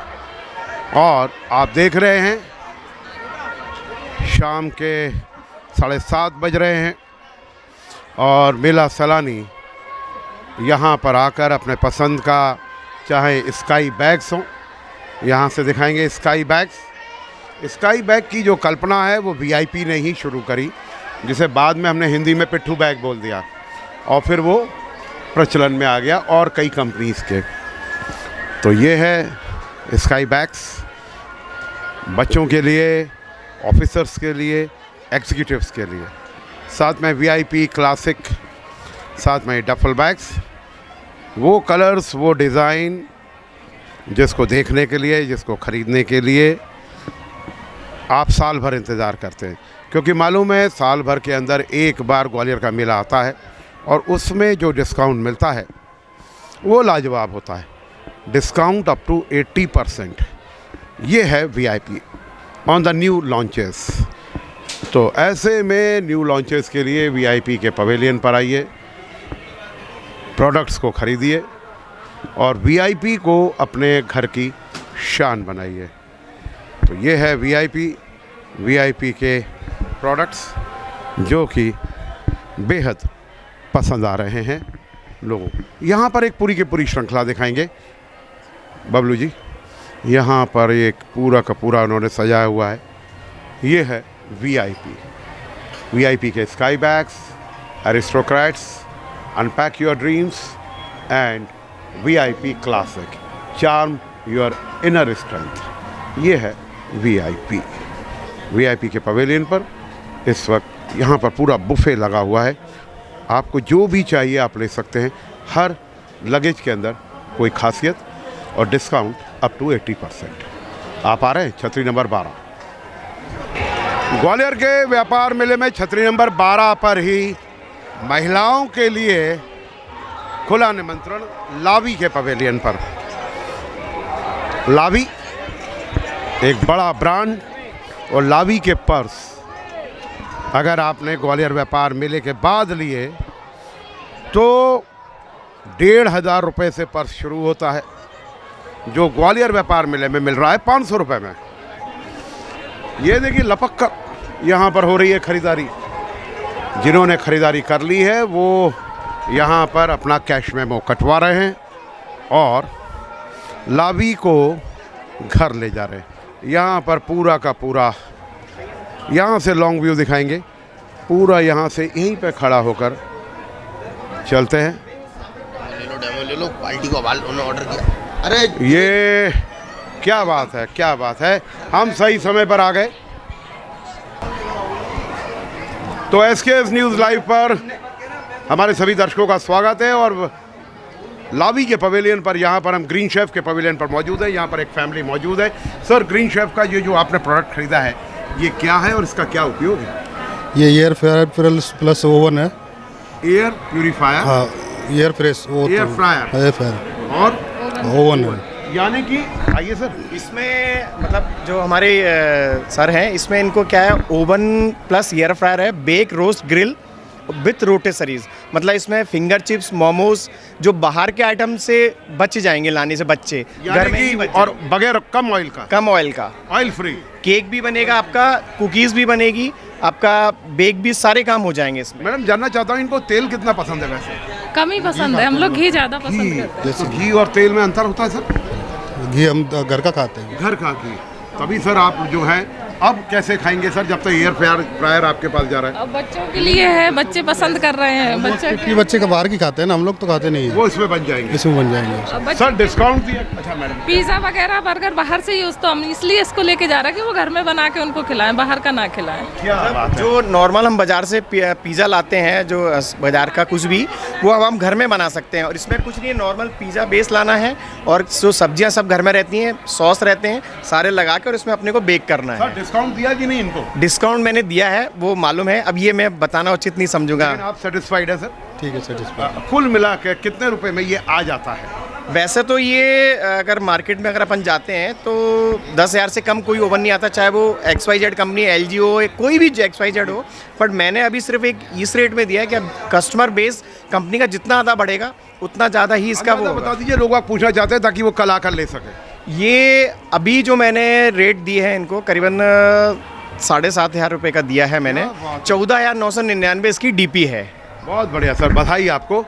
[SPEAKER 1] और आप देख रहे हैं शाम के 7:30 बज रहे हैं और मेला सैलानी यहाँ पर आकर अपने पसंद का, चाहे स्काई बैग्स हों, यहाँ से दिखाएंगे स्काई बैग्स। स्काई बैग की जो कल्पना है वो वीआईपी ने ही शुरू करी, जिसे बाद में हमने हिंदी में पिट्ठू बैग बोल दिया और फिर वो प्रचलन में आ गया और कई कंपनीज़ के। तो ये है स्काई बैग्स, बच्चों के लिए, ऑफिसर्स के लिए, एग्जीक्यूटिव्स के लिए। साथ में वीआईपी क्लासिक, साथ में डफल बैग्स, वो कलर्स, वो डिज़ाइन जिसको देखने के लिए, जिसको ख़रीदने के लिए आप साल भर इंतज़ार करते हैं। क्योंकि मालूम है साल भर के अंदर एक बार ग्वालियर का मेला आता है और उसमें जो डिस्काउंट मिलता है वो लाजवाब होता है। Discount up to 80%। ये है VIP on the new launches. तो ऐसे में न्यू लॉन्चेस के लिए वीआईपी के पवेलियन पर आइए, प्रोडक्ट्स को ख़रीदिए और वीआईपी को अपने घर की शान बनाइए। तो ये है वीआईपी के प्रोडक्ट्स जो कि बेहद पसंद आ रहे हैं लोगों को। यहाँ पर एक पूरी की पूरी श्रृंखला दिखाएंगे बबलू जी। यहाँ पर एक पूरा का पूरा उन्होंने सजाया हुआ है। ये है वीआईपी के sky bags, aristocrats, unpack your dreams and VIP classic, charm your inner strength. ये है वीआईपी के पवेलियन पर इस वक्त यहाँ पर पूरा बुफे लगा हुआ है। आपको जो भी चाहिए आप ले सकते हैं। हर लगेज के अंदर कोई खासियत और डिस्काउंट अप टू 80%। आप आ रहे हैं छतरी नंबर 12। ग्वालियर के व्यापार मेले में छतरी नंबर 12 पर ही महिलाओं के लिए खुला निमंत्रण लावी के पवेलियन पर। लावी एक बड़ा ब्रांड और लावी के पर्स अगर आपने ग्वालियर व्यापार मेले के बाद लिए तो 1,500 रुपये से पर्स शुरू होता है, जो ग्वालियर व्यापार मेले में मिल रहा है 500 रुपये में। ये देखिए लपक कर यहाँ पर हो रही है खरीदारी। जिन्होंने खरीदारी कर ली है वो यहाँ पर अपना कैश मेमो कटवा रहे हैं और लावी को घर ले जा रहे हैं। यहाँ पर पूरा का पूरा, यहाँ से लॉन्ग व्यू दिखाएंगे, पूरा यहाँ से यहीं पे खड़ा होकर चलते हैं।
[SPEAKER 8] ले लो क्वालिटी को ऑर्डर किया। अरे
[SPEAKER 1] ये क्या बात है, क्या बात है, हम सही समय पर आ गए। तो SKS न्यूज़ लाइव पर हमारे सभी दर्शकों का स्वागत है और लावी के पवेलियन पर, यहाँ पर हम ग्रीन शेफ के पवेलियन पर मौजूद है। यहाँ पर एक फैमिली मौजूद है। सर, ग्रीन शेफ का ये जो आपने प्रोडक्ट खरीदा है ये क्या है और इसका क्या उपयोग है?
[SPEAKER 10] ये एयर फ्रायर प्लस ओवन है।
[SPEAKER 1] एयर प्यूरीफायर,
[SPEAKER 10] हाँ, एयर फ्रेश,
[SPEAKER 1] एयर फ्रायर और
[SPEAKER 10] ओवन है।
[SPEAKER 1] यानी कि आइए सर,
[SPEAKER 11] इसमें मतलब जो हमारे सर हैं, इसमें इनको क्या है, ओवन प्लस एयर फ्रायर है, बेक रोस्ट ग्रिल विथ रोटेसरीज। मतलब इसमें फिंगर चिप्स, मोमोज जो बाहर के आइटम से बच जाएंगे लाने से बच्चे, घर में ही बच
[SPEAKER 1] और बगैर कम ऑयल का, ऑयल फ्री।
[SPEAKER 11] केक भी बनेगा आपका, कुकीज़ भी बनेगी आपका, बेक भी, सारे काम हो जाएंगे इसमें।
[SPEAKER 1] मैडम जानना चाहता हूँ इनको तेल कितना पसंद है? वैसे
[SPEAKER 7] कम ही पसंद है, हम लोग घी ज़्यादा पसंद करते हैं।
[SPEAKER 1] तो घी और तेल में अंतर होता है सर?
[SPEAKER 10] घी हम घर का खाते हैं।
[SPEAKER 1] घर का घी। तभी सर आप जो है अब कैसे खाएंगे सर जब तक एयर फ्रायर आपके पास जा रहा है?
[SPEAKER 7] अब बच्चों के लिए है, बच्चे पसंद कर रहे हैं।
[SPEAKER 10] बच्चे का बाहर की खाते हैं ना, हम लोग तो खाते नहीं है।
[SPEAKER 1] वो इसमें बन जाएंगे,
[SPEAKER 10] इसमें बन जाएंगे।
[SPEAKER 1] सर डिस्काउंट दिया? अच्छा मैडम,
[SPEAKER 7] पिज़्ज़ा वगैरह बर्गर बाहर से यूज़, तो हम इसलिए इसको लेके जा रहे हैं कि वो घर में बना के उनको खिलाएं, बाहर का ना खिलाएं।
[SPEAKER 1] क्या बात है।
[SPEAKER 11] जो नॉर्मल हम बाज़ार से पिज़्ज़ा लाते हैं, जो बाज़ार का कुछ भी, वो अब हम घर में बना सकते हैं। और इसमें कुछ नहीं, नॉर्मल पिज़्ज़ा बेस लाना है और जो सब्जियां सब घर में रहती हैं, सॉस रहते हैं, सारे लगा कर उसमें अपने को बेक करना है।
[SPEAKER 1] डिस्काउंट दिया कि नहीं?
[SPEAKER 11] डिस्काउंट मैंने दिया है, वो मालूम है। अब ये मैं बताना उचित नहीं समझूंगा।
[SPEAKER 1] आप सेटिस्फाइड है सर?
[SPEAKER 10] ठीक है, सेटिस्फाइड।
[SPEAKER 1] कुल मिला के कितने रुपए में ये आ जाता है?
[SPEAKER 11] वैसे तो ये अगर मार्केट में अगर अपन जाते हैं तो 10,000 से कम कोई ओवन नहीं आता, चाहे वो XYZ कंपनी, LG हो, कोई भी XYZ हो। बट मैंने अभी सिर्फ एक इस रेट में दिया है कि अब कस्टमर बेस कंपनी का जितना ज़्यादा बढ़ेगा उतना ज़्यादा ही इसका वो
[SPEAKER 1] बता दीजिए, लोग आप पूछना चाहते हैं ताकि वो कल आकर ले सके।
[SPEAKER 11] ये अभी जो मैंने रेट दिए हैं इनको करीबन 7,500 रुपये का दिया है मैंने। 14,999 इसकी DP है।
[SPEAKER 1] बहुत बढ़िया सर, बधाई आपको।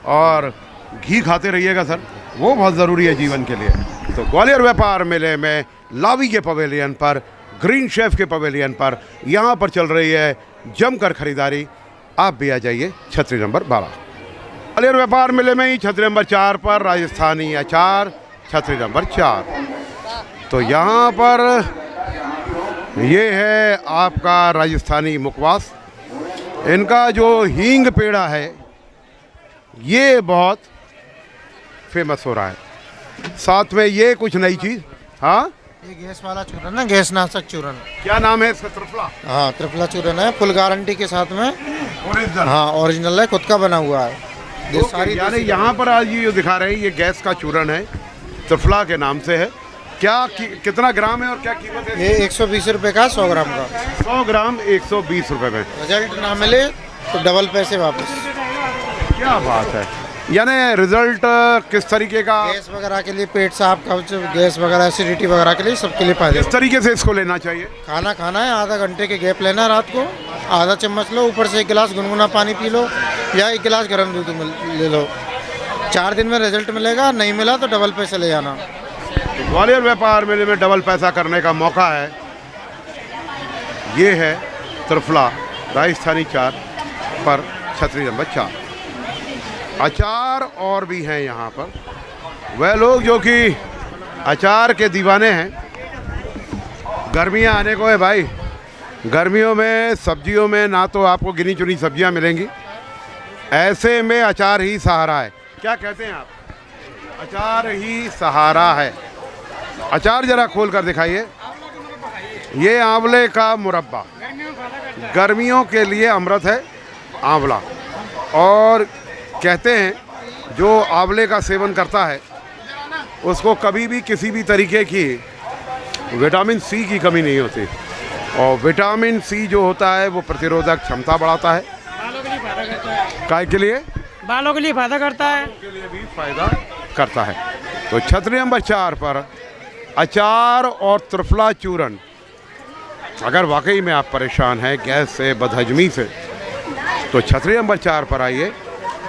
[SPEAKER 1] और घी खाते रहिएगा सर, वो बहुत ज़रूरी है जीवन के लिए। तो ग्वालियर व्यापार मेले में लावी के पवेलियन पर, ग्रीन शेफ के पवेलियन पर यहाँ पर चल रही है जमकर खरीदारी। आप भी आ जाइए छतरी नंबर 12। ग्वालियर व्यापार मेले में ही छतरी नंबर 4 पर राजस्थानी अचार, छतरी नंबर 4। तो यहाँ पर ये है आपका राजस्थानी मुखवास। इनका जो हींग पेड़ा है ये बहुत फेमस हो रहा है। साथ में ये कुछ नई चीज़, हाँ,
[SPEAKER 12] ये गैस वाला चूरन है, गैस नाशक चूरन।
[SPEAKER 1] क्या नाम है इसका? त्रिफला।
[SPEAKER 12] हाँ, त्रिफला चूरन है, फुल गारंटी के साथ में।
[SPEAKER 1] ओरिजिनल? हाँ,
[SPEAKER 12] ओरिजिनल है, खुद का बना हुआ है। ये सारी
[SPEAKER 1] यानी यहाँ पर आज ये जो दिखा रहे हैं ये गैस का चूरन है, त्रिफला के नाम से है। क्या कितना ग्राम है और क्या कीमत है?
[SPEAKER 12] ये 120 रुपये का, 100 ग्राम का।
[SPEAKER 1] 100 ग्राम 120 रुपये में।
[SPEAKER 12] रिजल्ट ना मिले तो डबल पैसे वापस।
[SPEAKER 1] क्या बात है। यानी रिजल्ट किस तरीके का?
[SPEAKER 12] गैस वगैरह के लिए, पेट साफ का, गैस वगैरह, एसिडिटी वगैरह के लिए, सबके लिए फायदे।
[SPEAKER 1] किस तरीके से इसको लेना चाहिए?
[SPEAKER 12] खाना खाना है, आधा घंटे के गैप लेना है, रात को आधा चम्मच लो, ऊपर से 1 गिलास गुनगुना पानी पी लो या 1 गिलास गर्म दूध ले लो। 4 दिन में रिजल्ट मिलेगा, नहीं मिला तो डबल पैसे ले जाना।
[SPEAKER 1] तो ग्वालियर व्यापार मेले में डबल पैसा करने का मौका है। ये है त्रिफला राजस्थानी चार पर छतरी नंबर 4। अचार और भी हैं यहाँ पर। वह लोग जो कि अचार के दीवाने हैं। गर्मियाँ आने को है भाई, गर्मियों में सब्जियों में ना तो आपको गिनी चुनी सब्जियाँ मिलेंगी, ऐसे में अचार ही सहारा है। क्या कहते हैं आप? अचार ही सहारा है। अचार ज़रा खोल कर दिखाइए। ये आंवले का मुरब्बा, गर्मियों के लिए अमृत है आंवला। और कहते हैं जो आंवले का सेवन करता है उसको कभी भी किसी भी तरीके की विटामिन सी की कमी नहीं होती। और विटामिन सी जो होता है वो प्रतिरोधक क्षमता बढ़ाता है। काय के लिए?
[SPEAKER 5] बालों के लिए फायदा करता है।
[SPEAKER 1] के लिए भी फायदा करता है। तो छतरी नंबर 4 पर अचार और त्रिफला चूर्ण। अगर वाकई में आप परेशान हैं गैस से, बदहजमी से, तो छतरी नंबर 4 पर आइए।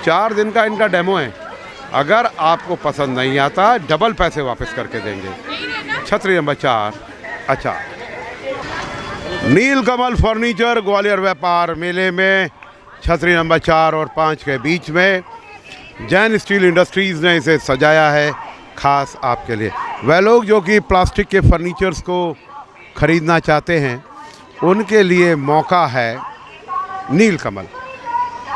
[SPEAKER 1] 4 दिन का इनका डेमो है। अगर आपको पसंद नहीं आता डबल पैसे वापस करके देंगे। छतरी नंबर 4 अचार। नीलकमल फर्नीचर ग्वालियर व्यापार मेले में छतरी नंबर 4 और 5 के बीच में जैन स्टील इंडस्ट्रीज़ ने इसे सजाया है खास आपके लिए। वह लोग जो कि प्लास्टिक के फर्नीचर्स को ख़रीदना चाहते हैं उनके लिए मौका है नीलकमल।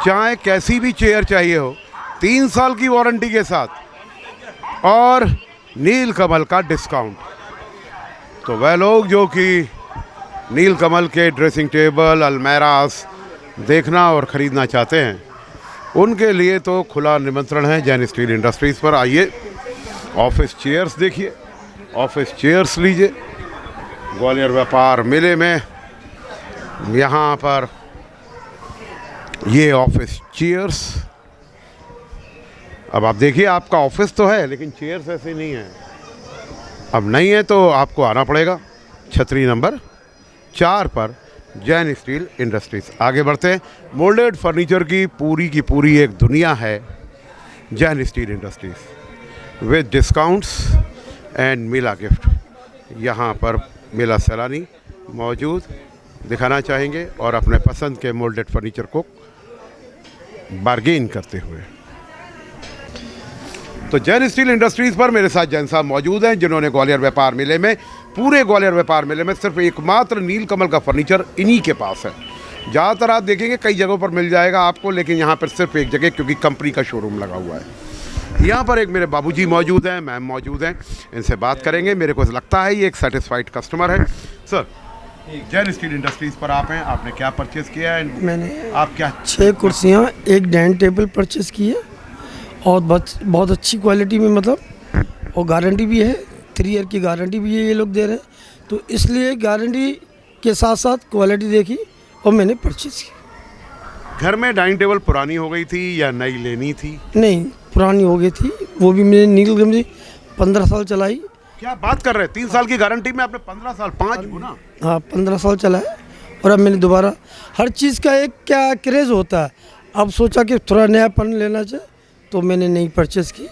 [SPEAKER 1] चाहे कैसी भी चेयर चाहिए हो, 3 साल की वारंटी के साथ और नीलकमल का डिस्काउंट। तो वह लोग जो कि नीलकमल के ड्रेसिंग टेबल, अलमेरास देखना और ख़रीदना चाहते हैं उनके लिए तो खुला निमंत्रण है जैन स्टील इंडस्ट्रीज़ पर। आइए ऑफिस चेयर्स देखिए, ऑफिस चेयर्स लीजिए। ग्वालियर व्यापार मेले में यहाँ पर ये ऑफिस चेयर्स। अब आप देखिए आपका ऑफिस तो है लेकिन चेयर्स ऐसे नहीं है। अब नहीं है तो आपको आना पड़ेगा छतरी नंबर 4 पर जैन स्टील इंडस्ट्रीज़। आगे बढ़ते हैं। मोल्डेड फर्नीचर की पूरी एक दुनिया है Jain steel industries with discounts and Mela gift. यहाँ पर मेला सैलानी मौजूद दिखाना चाहेंगे और अपने पसंद के मोल्डेड फर्नीचर को बार्गेन करते हुए। तो जैन स्टील इंडस्ट्रीज़ पर मेरे साथ जैन साहब मौजूद हैं जिन्होंने ग्वालियर व्यापार मेले में, पूरे ग्वालियर व्यापार मेले में सिर्फ एकमात्र नीलकमल का फर्नीचर इन्हीं के पास है। ज़्यादातर आप देखेंगे कई जगहों पर मिल जाएगा आपको, लेकिन यहाँ पर सिर्फ एक जगह क्योंकि कंपनी का शोरूम लगा हुआ है। यहाँ पर एक मेरे बाबूजी मौजूद हैं, मैम मौजूद हैं, इनसे बात करेंगे। मेरे को लगता है ये एक सेटिस्फाइड कस्टमर है। सर, जैन स्टील इंडस्ट्रीज़ पर आप हैं, आपने क्या परचेज़ किया है?
[SPEAKER 13] मैंने
[SPEAKER 1] आप क्या
[SPEAKER 13] 6 कुर्सियाँ, एक डाइनिंग टेबल परचेज़ की है और बहुत अच्छी क्वालिटी में, मतलब और गारंटी भी है, 3 ईयर की गारंटी भी है ये लोग दे रहे हैं। तो इसलिए गारंटी के साथ साथ क्वालिटी देखी और मैंने परचेज़ की।
[SPEAKER 1] घर में डाइनिंग टेबल पुरानी हो गई थी या नई लेनी थी?
[SPEAKER 13] नहीं, पुरानी हो गई थी, वो भी मैंने नीलकमल 15 साल चलाई।
[SPEAKER 1] क्या बात कर रहे हैं? 3 साल की गारंटी में आपने 15 साल, 5 गुना?
[SPEAKER 13] हाँ, 15 साल चला है। और अब मैंने दोबारा, हर चीज़ का एक क्या क्रेज़ होता है, अब सोचा कि थोड़ा नयापन लेना चाहिए तो मैंने नई परचेज़ की।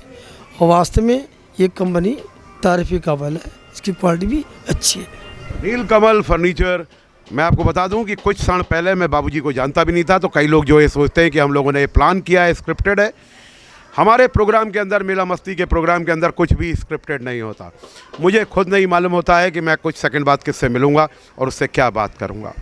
[SPEAKER 13] और वास्तव में ये कंपनी तारीफ़ काबिल है, इसकी क्वालिटी भी अच्छी है।
[SPEAKER 1] नीलकमल फर्नीचर। मैं आपको बता दूं कि कुछ क्षण पहले मैं बाबूजी को जानता भी नहीं था, तो कई लोग जो ये सोचते हैं कि हम लोगों ने ये प्लान किया है, स्क्रिप्टेड है। हमारे प्रोग्राम के अंदर, मेला मस्ती के प्रोग्राम के अंदर कुछ भी स्क्रिप्टेड नहीं होता। मुझे खुद नहीं मालूम होता है कि मैं कुछ सेकंड बाद किससे मिलूंगा और उससे क्या बात करूंगा,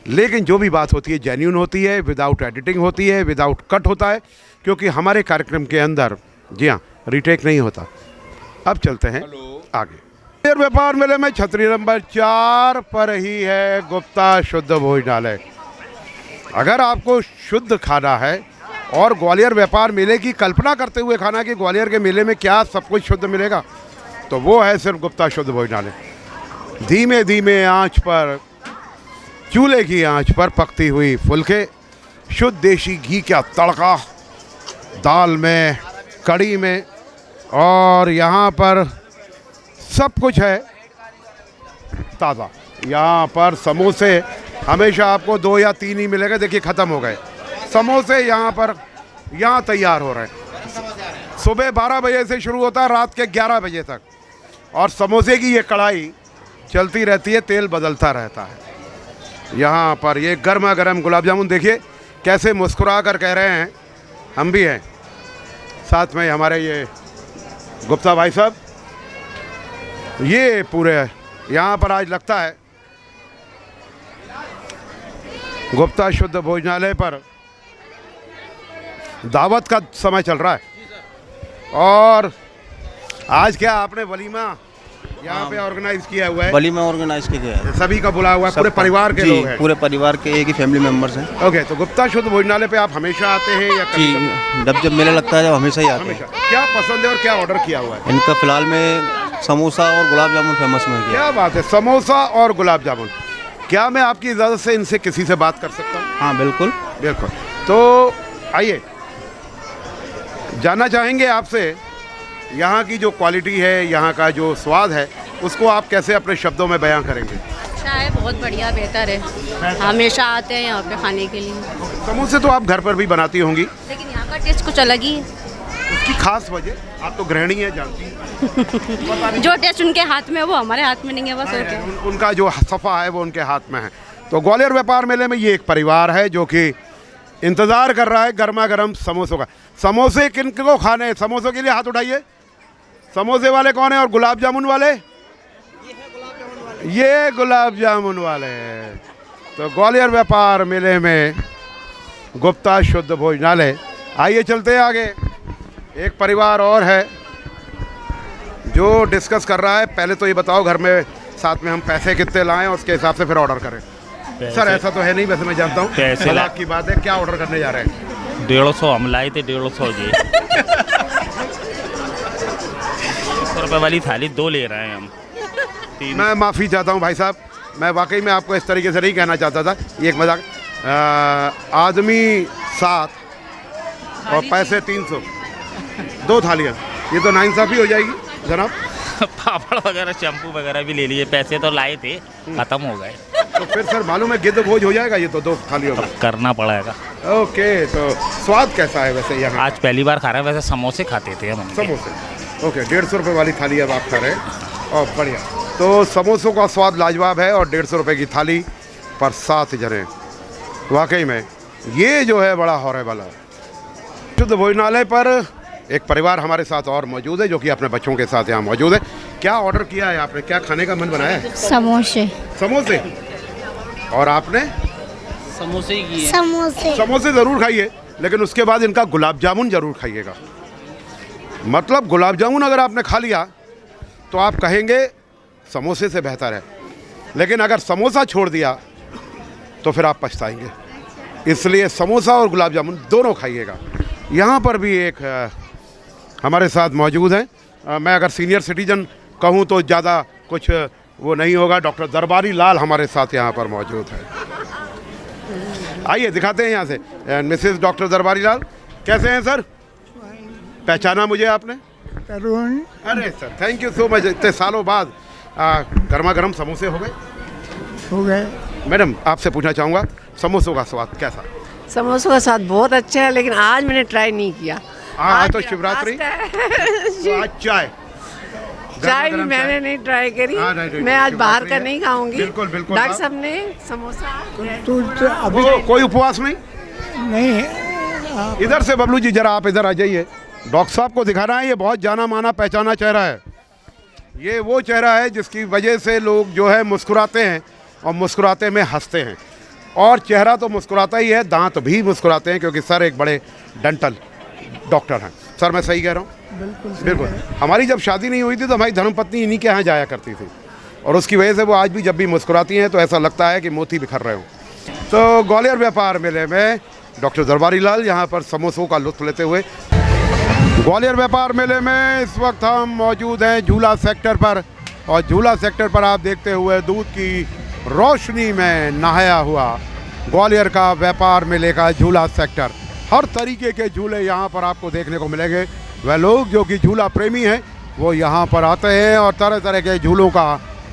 [SPEAKER 1] लेकिन जो भी बात होती है जेन्युइन होती है, विदाउट एडिटिंग होती है, विदाउट कट होता है, क्योंकि हमारे कार्यक्रम के अंदर, जी हाँ, रीटेक नहीं होता। अब चलते हैं आगे। व्यापार मेले में छतरी नंबर 4 पर ही है गुप्ता शुद्ध भोजनालय। अगर आपको शुद्ध खाना है और ग्वालियर व्यापार मेले की कल्पना करते हुए खाना कि ग्वालियर के मेले में क्या सब कुछ शुद्ध मिलेगा, तो वो है सिर्फ गुप्ता शुद्ध भोजनालय। धीमे धीमे आंच पर, चूल्हे की आंच पर पकती हुई फुलके, शुद्ध देसी घी का तड़का दाल में, कड़ी में, और यहाँ पर सब कुछ है ताज़ा। यहाँ पर समोसे हमेशा आपको 2 या 3 ही मिलेगा। देखिए ख़त्म हो गए समोसे। यहाँ पर तैयार हो रहे हैं। सुबह 12 बजे से शुरू होता है, रात के 11 बजे तक, और समोसे की ये कढ़ाई चलती रहती है, तेल बदलता रहता है। यहाँ पर ये गर्मा गर्म गुलाब जामुन देखिए कैसे मुस्कुरा कर कह रहे हैं, हम भी हैं साथ में हमारे ये गुप्ता भाई साहब। ये पूरे यहाँ पर आज लगता है गुप्ता शुद्ध भोजनालय पर दावत का समय चल रहा है। और आज क्या आपने वलीमा यहाँ पे ऑर्गेनाइज किया हुआ है,
[SPEAKER 14] बली में ऑर्गेनाइज किया गया है।
[SPEAKER 1] सभी का बुला हुआ है, पूरे परिवार के
[SPEAKER 14] जी,
[SPEAKER 1] लोग हैं?
[SPEAKER 14] पूरे परिवार के एक ही फैमिली मेंबर्स हैं।
[SPEAKER 1] ओके, तो गुप्ता शुद्ध भोजनालय पे आप हमेशा आते हैं या
[SPEAKER 14] जी,
[SPEAKER 1] कभी-कभी?
[SPEAKER 14] जब मेला लगता है जब हमेशा ही आते हैं।
[SPEAKER 1] क्या पसंद है और क्या ऑर्डर किया हुआ है?
[SPEAKER 14] इनका फिलहाल में समोसा और गुलाब जामुन फेमस में गया।
[SPEAKER 1] क्या बात है, समोसा और गुलाब जामुन। क्या मैं आपकी इजाज़त से इनसे किसी से बात कर सकता हूँ?
[SPEAKER 14] हाँ बिल्कुल
[SPEAKER 1] बिल्कुल। तो आइए, जानना चाहेंगे आपसे यहाँ की जो क्वालिटी है, यहाँ का जो स्वाद है, उसको आप कैसे अपने शब्दों में बयां करेंगे?
[SPEAKER 15] अच्छा है, बहुत बढ़िया, बेहतर है। हमेशा आते हैं यहाँ पे खाने के लिए।
[SPEAKER 1] समोसे तो आप घर पर भी बनाती होंगी,
[SPEAKER 15] लेकिन यहाँ का टेस्ट कुछ अलग ही है।
[SPEAKER 1] उसकी खास वजह? आप तो गृहिणी है, जानती हैं।
[SPEAKER 15] जो टेस्ट उनके हाथ में है वो हमारे हाथ में नहीं है, बस। और क्या,
[SPEAKER 1] उनका जो सफ़ा है वो उनके हाथ में है। तो ग्वालियर व्यापार मेले में ये एक परिवार है जो कि इंतज़ार कर रहा है गर्मा गर्म समोसों का। समोसे किन को खाने हैं? समोसों के लिए हाथ उठाइए। समोसे वाले कौन है और गुलाब जामुन वाले? ये गुलाब जामुन वाले हैं। तो ग्वालियर व्यापार मेले में गुप्ता शुद्ध भोजनालय। आइए चलते हैं आगे। एक परिवार और है जो डिस्कस कर रहा है। पहले तो ये बताओ, घर में साथ में हम पैसे कितने लाएं, उसके हिसाब से फिर ऑर्डर करें। सर ऐसा तो है नहीं, वैसे मैं जानता हूँ, मजाक की बात है। क्या ऑर्डर करने जा रहे हैं?
[SPEAKER 16] 150 हम लाए थे, 150 जी। 100 रुपये वाली थाली 2 ले रहे हैं हम।
[SPEAKER 1] मैं माफ़ी चाहता हूँ भाई साहब, मैं वाकई में आपको इस तरीके से नहीं कहना चाहता था, ये एक मजाक। आदमी 7 और पैसे 300, 2 थालियाँ, ये तो नाइंसाफ़ी हो जाएगी जनाब।
[SPEAKER 16] पापड़ वगैरह शैम्पू वगैरह भी ले लिए, पैसे तो लाए थे, ख़त्म हो गए।
[SPEAKER 1] तो फिर सर मालूम है गिद्ध भोज हो जाएगा ये तो 2 थालियों में?
[SPEAKER 16] करना पड़ेगा।
[SPEAKER 1] ओके, तो स्वाद कैसा है वैसे यहाँ?
[SPEAKER 16] आज पहली बार खा रहे हैं, वैसे समोसे खाते थे हम।
[SPEAKER 1] समोसे, ओके। 150 रुपये वाली थाली अब आप खा रहे हैं, और बढ़िया। तो समोसों का स्वाद लाजवाब है और 150 रुपये की थाली पर 7 जने। वाकई में ये जो है बड़ा हॉरेबल है। शुद्ध भोजनालय पर एक परिवार हमारे साथ और मौजूद है जो कि अपने बच्चों के साथ यहाँ मौजूद है। क्या ऑर्डर किया है आपने? क्या खाने का मन बनाया है?
[SPEAKER 4] समोसे।
[SPEAKER 1] समोसे। और आपने?
[SPEAKER 5] समोसे ही किए।
[SPEAKER 1] समोसे ज़रूर खाइए, लेकिन उसके बाद इनका गुलाब जामुन ज़रूर खाइएगा। मतलब गुलाब जामुन अगर आपने खा लिया तो आप कहेंगे समोसे से बेहतर है, लेकिन अगर समोसा छोड़ दिया तो फिर आप पछताएंगे। इसलिए समोसा और गुलाब जामुन दोनों खाइएगा। यहाँ पर भी एक हमारे साथ मौजूद हैं। मैं अगर सीनियर सिटीजन कहूँ तो ज़्यादा कुछ वो नहीं होगा। डॉक्टर दरबारी लाल हमारे साथ यहाँ पर मौजूद है। आइए दिखाते हैं यहाँ से। मिसेस डॉक्टर दरबारी लाल, कैसे हैं सर? पहचाना मुझे आपने? अरे sir, thank you so much. इतने सालों बाद गर्मा गर्म समोसे हो गए। मैडम आपसे पूछना चाहूँगा, समोसों का स्वाद कैसा?
[SPEAKER 17] समोसों का स्वाद बहुत अच्छा है, लेकिन आज मैंने ट्राई नहीं किया।
[SPEAKER 1] आज तो शिवरात्रि, तो आज चाय
[SPEAKER 17] भी मैंने नहीं ट्राई करी। मैं आज बाहर का नहीं खाऊंगी।
[SPEAKER 1] बिल्कुल बिल्कुल।
[SPEAKER 17] डॉक्टर साहब ने समोसा
[SPEAKER 1] अभी कोई उपवास नहीं है। इधर से बबलू जी जरा आप इधर आ जाइए। डॉक्टर साहब को दिखाना है, ये बहुत जाना माना पहचाना चेहरा है। ये वो चेहरा है जिसकी वजह से लोग जो है मुस्कुराते हैं और मुस्कुराते में हंसते हैं। और चेहरा तो मुस्कुराता ही है, दांत भी मुस्कुराते हैं, क्योंकि सर एक बड़े डेंटल डॉक्टर हैं। सर मैं सही कह रहा हूँ? बिल्कुल। हमारी जब शादी नहीं हुई थी तो हमारी धर्मपत्नी इन्हीं के यहाँ जाया करती थी, और उसकी वजह से वो आज भी जब भी मुस्कुराती हैं तो ऐसा लगता है कि मोती बिखर रहे हो। तो ग्वालियर व्यापार मेले में डॉक्टर दरबारी लाल यहाँ पर समोसों का लुत्फ़ लेते हुए। ग्वालियर व्यापार मेले में इस वक्त हम मौजूद हैं झूला सेक्टर पर, और झूला सेक्टर पर आप देखते हुए दूध की रोशनी में नहाया हुआ ग्वालियर का व्यापार मेले का झूला सेक्टर। हर तरीके के झूले यहाँ पर आपको देखने को मिलेंगे। वह लोग जो कि झूला प्रेमी हैं वो यहाँ पर आते हैं और तरह तरह के झूलों का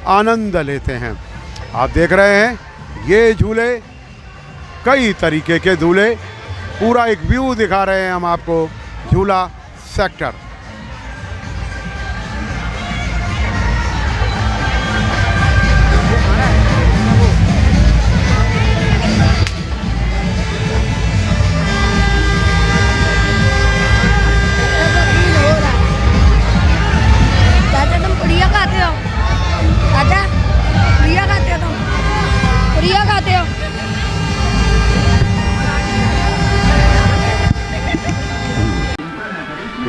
[SPEAKER 1] आनंद लेते हैं। आप देख रहे हैं ये झूले, कई तरीके के झूले, पूरा एक व्यू दिखा रहे हैं हम आपको झूला सेक्टर।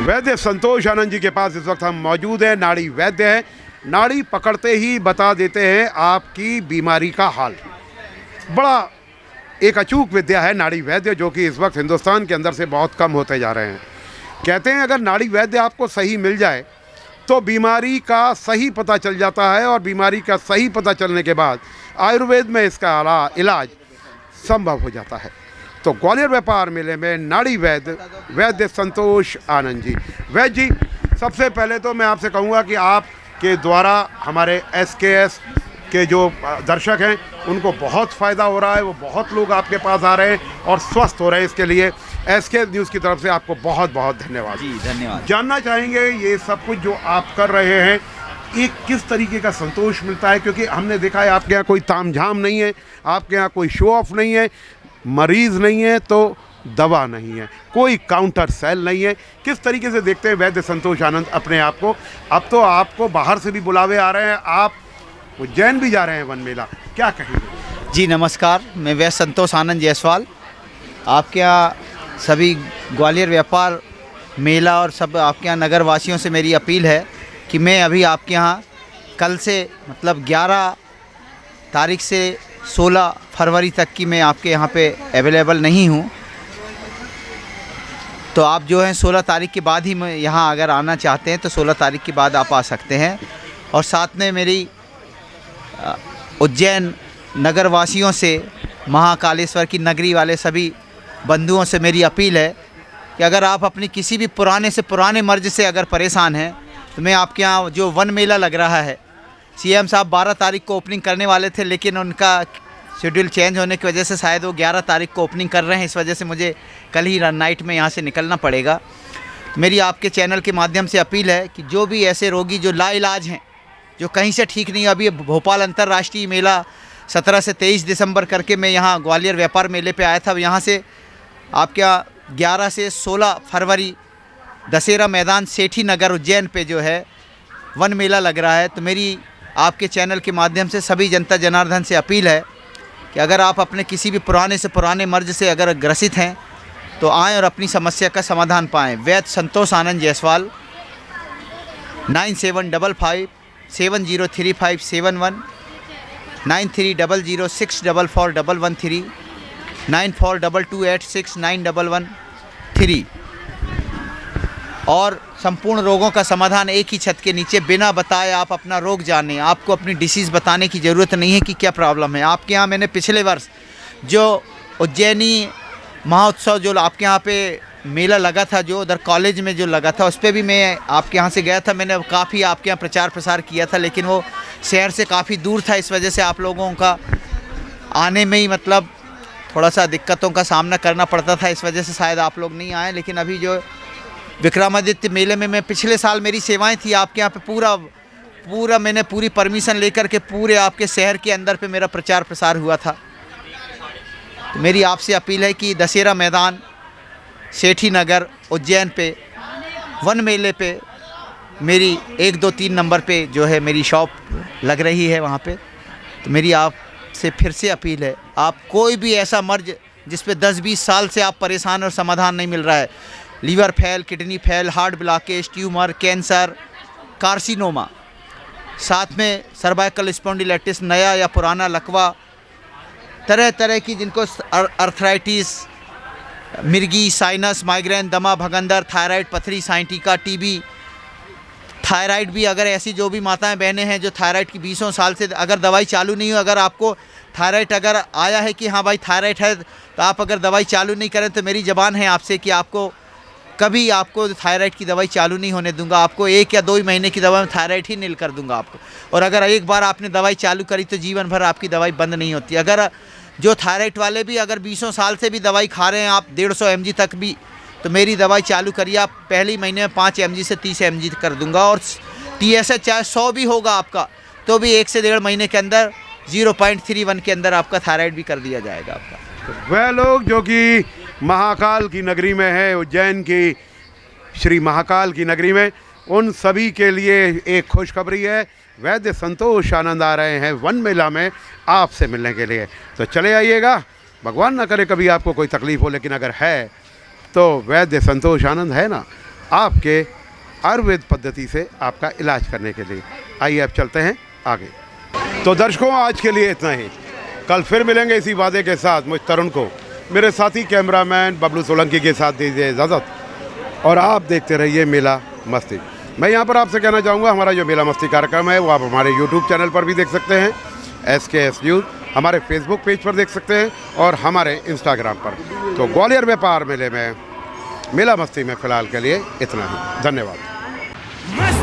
[SPEAKER 1] वैद्य संतोष आनंद जी के पास इस वक्त हम मौजूद हैं। नाड़ी वैद्य हैं नाड़ी पकड़ते ही बता देते हैं आपकी बीमारी का हाल। बड़ा एक अचूक विद्या है नाड़ी वैद्य, जो कि इस वक्त हिंदुस्तान के अंदर से बहुत कम होते जा रहे हैं। कहते हैं अगर नाड़ी वैद्य आपको सही मिल जाए तो बीमारी का सही पता चल जाता है, और बीमारी का सही पता चलने के बाद आयुर्वेद में इसका इलाज संभव हो जाता है। तो ग्वालियर व्यापार मेले में नाड़ी वैद्य संतोष आनंद जी। वैद्य जी, सबसे पहले तो मैं आपसे कहूँगा कि आपके द्वारा हमारे SKS के जो दर्शक हैं उनको बहुत फ़ायदा हो रहा है, वो बहुत लोग आपके पास आ रहे हैं और स्वस्थ हो रहे हैं। इसके लिए SKS न्यूज़ की तरफ से आपको बहुत बहुत धन्यवाद।
[SPEAKER 18] जी धन्यवाद।
[SPEAKER 1] जानना चाहेंगे ये सब कुछ जो आप कर रहे हैं, एक किस तरीके का संतोष मिलता है? क्योंकि हमने देखा है आपके यहाँ कोई तामझाम नहीं है, आपके यहाँ कोई शो ऑफ नहीं है, मरीज़ नहीं है तो दवा नहीं है, कोई काउंटर सेल नहीं है। किस तरीके से देखते हैं वैद्य संतोष आनंद अपने आप को? अब तो आपको बाहर से भी बुलावे आ रहे हैं, आप उज्जैन भी जा रहे हैं वन मेला, क्या कहेंगे?
[SPEAKER 18] जी नमस्कार, मैं वैद्य संतोष आनंद जायसवाल। आपके यहाँ सभी ग्वालियर व्यापार मेला और सब आपके यहाँ नगर वासियों से मेरी अपील है कि मैं अभी आपके यहाँ कल से मतलब 11 तारीख से 16 फरवरी तक की मैं आपके यहाँ पे अवेलेबल नहीं हूँ। तो आप जो हैं 16 तारीख के बाद ही मैं यहाँ अगर आना चाहते हैं तो 16 तारीख के बाद आप आ सकते हैं। और साथ में मेरी उज्जैन नगर वासियों से, महाकालेश्वर की नगरी वाले सभी बंधुओं से मेरी अपील है कि अगर आप अपनी किसी भी पुराने से पुराने मर्ज से अगर परेशान हैं तो मैं आपके यहाँ जो वन मेला लग रहा है, CM साहब 12 तारीख को ओपनिंग करने वाले थे, लेकिन उनका शेड्यूल चेंज होने की वजह से शायद वो 11 तारीख को ओपनिंग कर रहे हैं। इस वजह से मुझे कल ही नाइट में यहाँ से निकलना पड़ेगा। तो मेरी आपके चैनल के माध्यम से अपील है कि जो भी ऐसे रोगी जो लाइलाज हैं, जो कहीं से ठीक नहीं, अभी भोपाल अंतर्राष्ट्रीय मेला 17 से 23 दिसंबर करके मैं यहाँ ग्वालियर व्यापार मेले पे आया था। यहाँ से आपके यहाँ 11 से 16 फरवरी दशहरा मैदान सेठी नगर उज्जैन पे जो है वन मेला लग रहा है। तो मेरी आपके चैनल के माध्यम से सभी जनता जनार्दन से अपील है कि अगर आप अपने किसी भी पुराने से पुराने मर्ज से अगर ग्रसित हैं तो आएँ और अपनी समस्या का समाधान पाएँ। वैद्य संतोष आनंद जायसवाल 9755703571 9300644113 9422869113 और संपूर्ण रोगों का समाधान एक ही छत के नीचे, बिना बताए आप अपना रोग जानें। आपको अपनी डिसीज़ बताने की ज़रूरत नहीं है कि क्या प्रॉब्लम है। आपके यहाँ मैंने पिछले वर्ष जो उज्जैनी महोत्सव जो आपके यहाँ पे मेला लगा था, जो उधर कॉलेज में जो लगा था, उस पर भी मैं आपके यहाँ से गया था। मैंने काफ़ी आपके यहाँ प्रचार प्रसार किया था, लेकिन वो शहर से काफ़ी दूर था। इस वजह से आप लोगों का आने में ही मतलब थोड़ा सा दिक्कतों का सामना करना पड़ता था। इस वजह से शायद आप लोग नहीं आए। लेकिन अभी जो विक्रमादित्य मेले में मैं पिछले साल मेरी सेवाएं थी आपके यहाँ पे, पूरा मैंने पूरी परमिशन लेकर के पूरे आपके शहर के अंदर पे मेरा प्रचार प्रसार हुआ था। तो मेरी आपसे अपील है कि दशहरा मैदान सेठी नगर उज्जैन पे वन मेले पे मेरी 1, 2, 3 नंबर पे जो है मेरी शॉप लग रही है वहाँ पे। तो मेरी आपसे फिर से अपील है, आप कोई भी ऐसा मर्ज जिस पे 10-20 साल से आप परेशान और समाधान नहीं मिल रहा है, liver fail, kidney fail, heart blockage, tumour, cancer, carcinoma, साथ में सर्वाइकल स्पॉन्डिलाइटिस, नया या पुराना लकवा, तरह तरह की जिनको अर्थराइटिस, मिर्गी, साइनस, माइग्रेन, दमा, भगंदर, थायराइड, पथरी, साइंटिका, टीबी, थायराइड भी, अगर ऐसी जो भी माताएं बहनें हैं जो थायराइड की 20 साल से अगर दवाई चालू नहीं हो, अगर आपको थायराइड अगर आया है कि हाँ भाई थायराइड है, तो आप अगर दवाई चालू नहीं करें तो मेरी ज़बान है आपसे कि आपको कभी आपको थायराइड की दवाई चालू नहीं होने दूंगा। आपको 1 या 2 महीने की दवा में थायराइड ही नील कर दूंगा आपको। और अगर एक बार आपने दवाई चालू करी तो जीवन भर आपकी दवाई बंद नहीं होती। अगर जो थायराइड वाले भी अगर 20 साल से भी दवाई खा रहे हैं आप 150 mg तक भी, तो मेरी दवाई चालू करिए। आप पहले महीने में 5 mg से 30 mg कर दूंगा। और TSH चाहे 100 भी होगा आपका, तो भी 1 से 1.5 महीने के अंदर 0.31 के अंदर आपका थायराइड भी कर दिया जाएगा आपका।
[SPEAKER 1] वह लोग जो कि महाकाल की नगरी में है, उज्जैन की श्री महाकाल की नगरी में, उन सभी के लिए एक खुशखबरी है। वैद्य संतोष आनंद आ रहे हैं वन मेला में आपसे मिलने के लिए। तो चले आइएगा, भगवान ना करे कभी आपको कोई तकलीफ़ हो, लेकिन अगर है तो वैद्य संतोष आनंद है ना आपके आयुर्वेद पद्धति से आपका इलाज करने के लिए। आइए अब चलते हैं आगे। तो दर्शकों, आज के लिए इतना ही। कल फिर मिलेंगे इसी वादे के साथ। मुझ तरुण को मेरे साथी कैमरामैन बबलू सोलंकी के साथ दीजिए इजाज़त और आप देखते रहिए मेला मस्ती। मैं यहाँ पर आपसे कहना चाहूँगा, हमारा जो मेला मस्ती कार्यक्रम है वो आप हमारे यूट्यूब चैनल पर भी देख सकते हैं, SKS न्यूज़, हमारे फेसबुक पेज पर देख सकते हैं और हमारे इंस्टाग्राम पर। तो ग्वालियर व्यापार मेले में मेला मस्ती में फ़िलहाल के लिए इतना ही। धन्यवाद।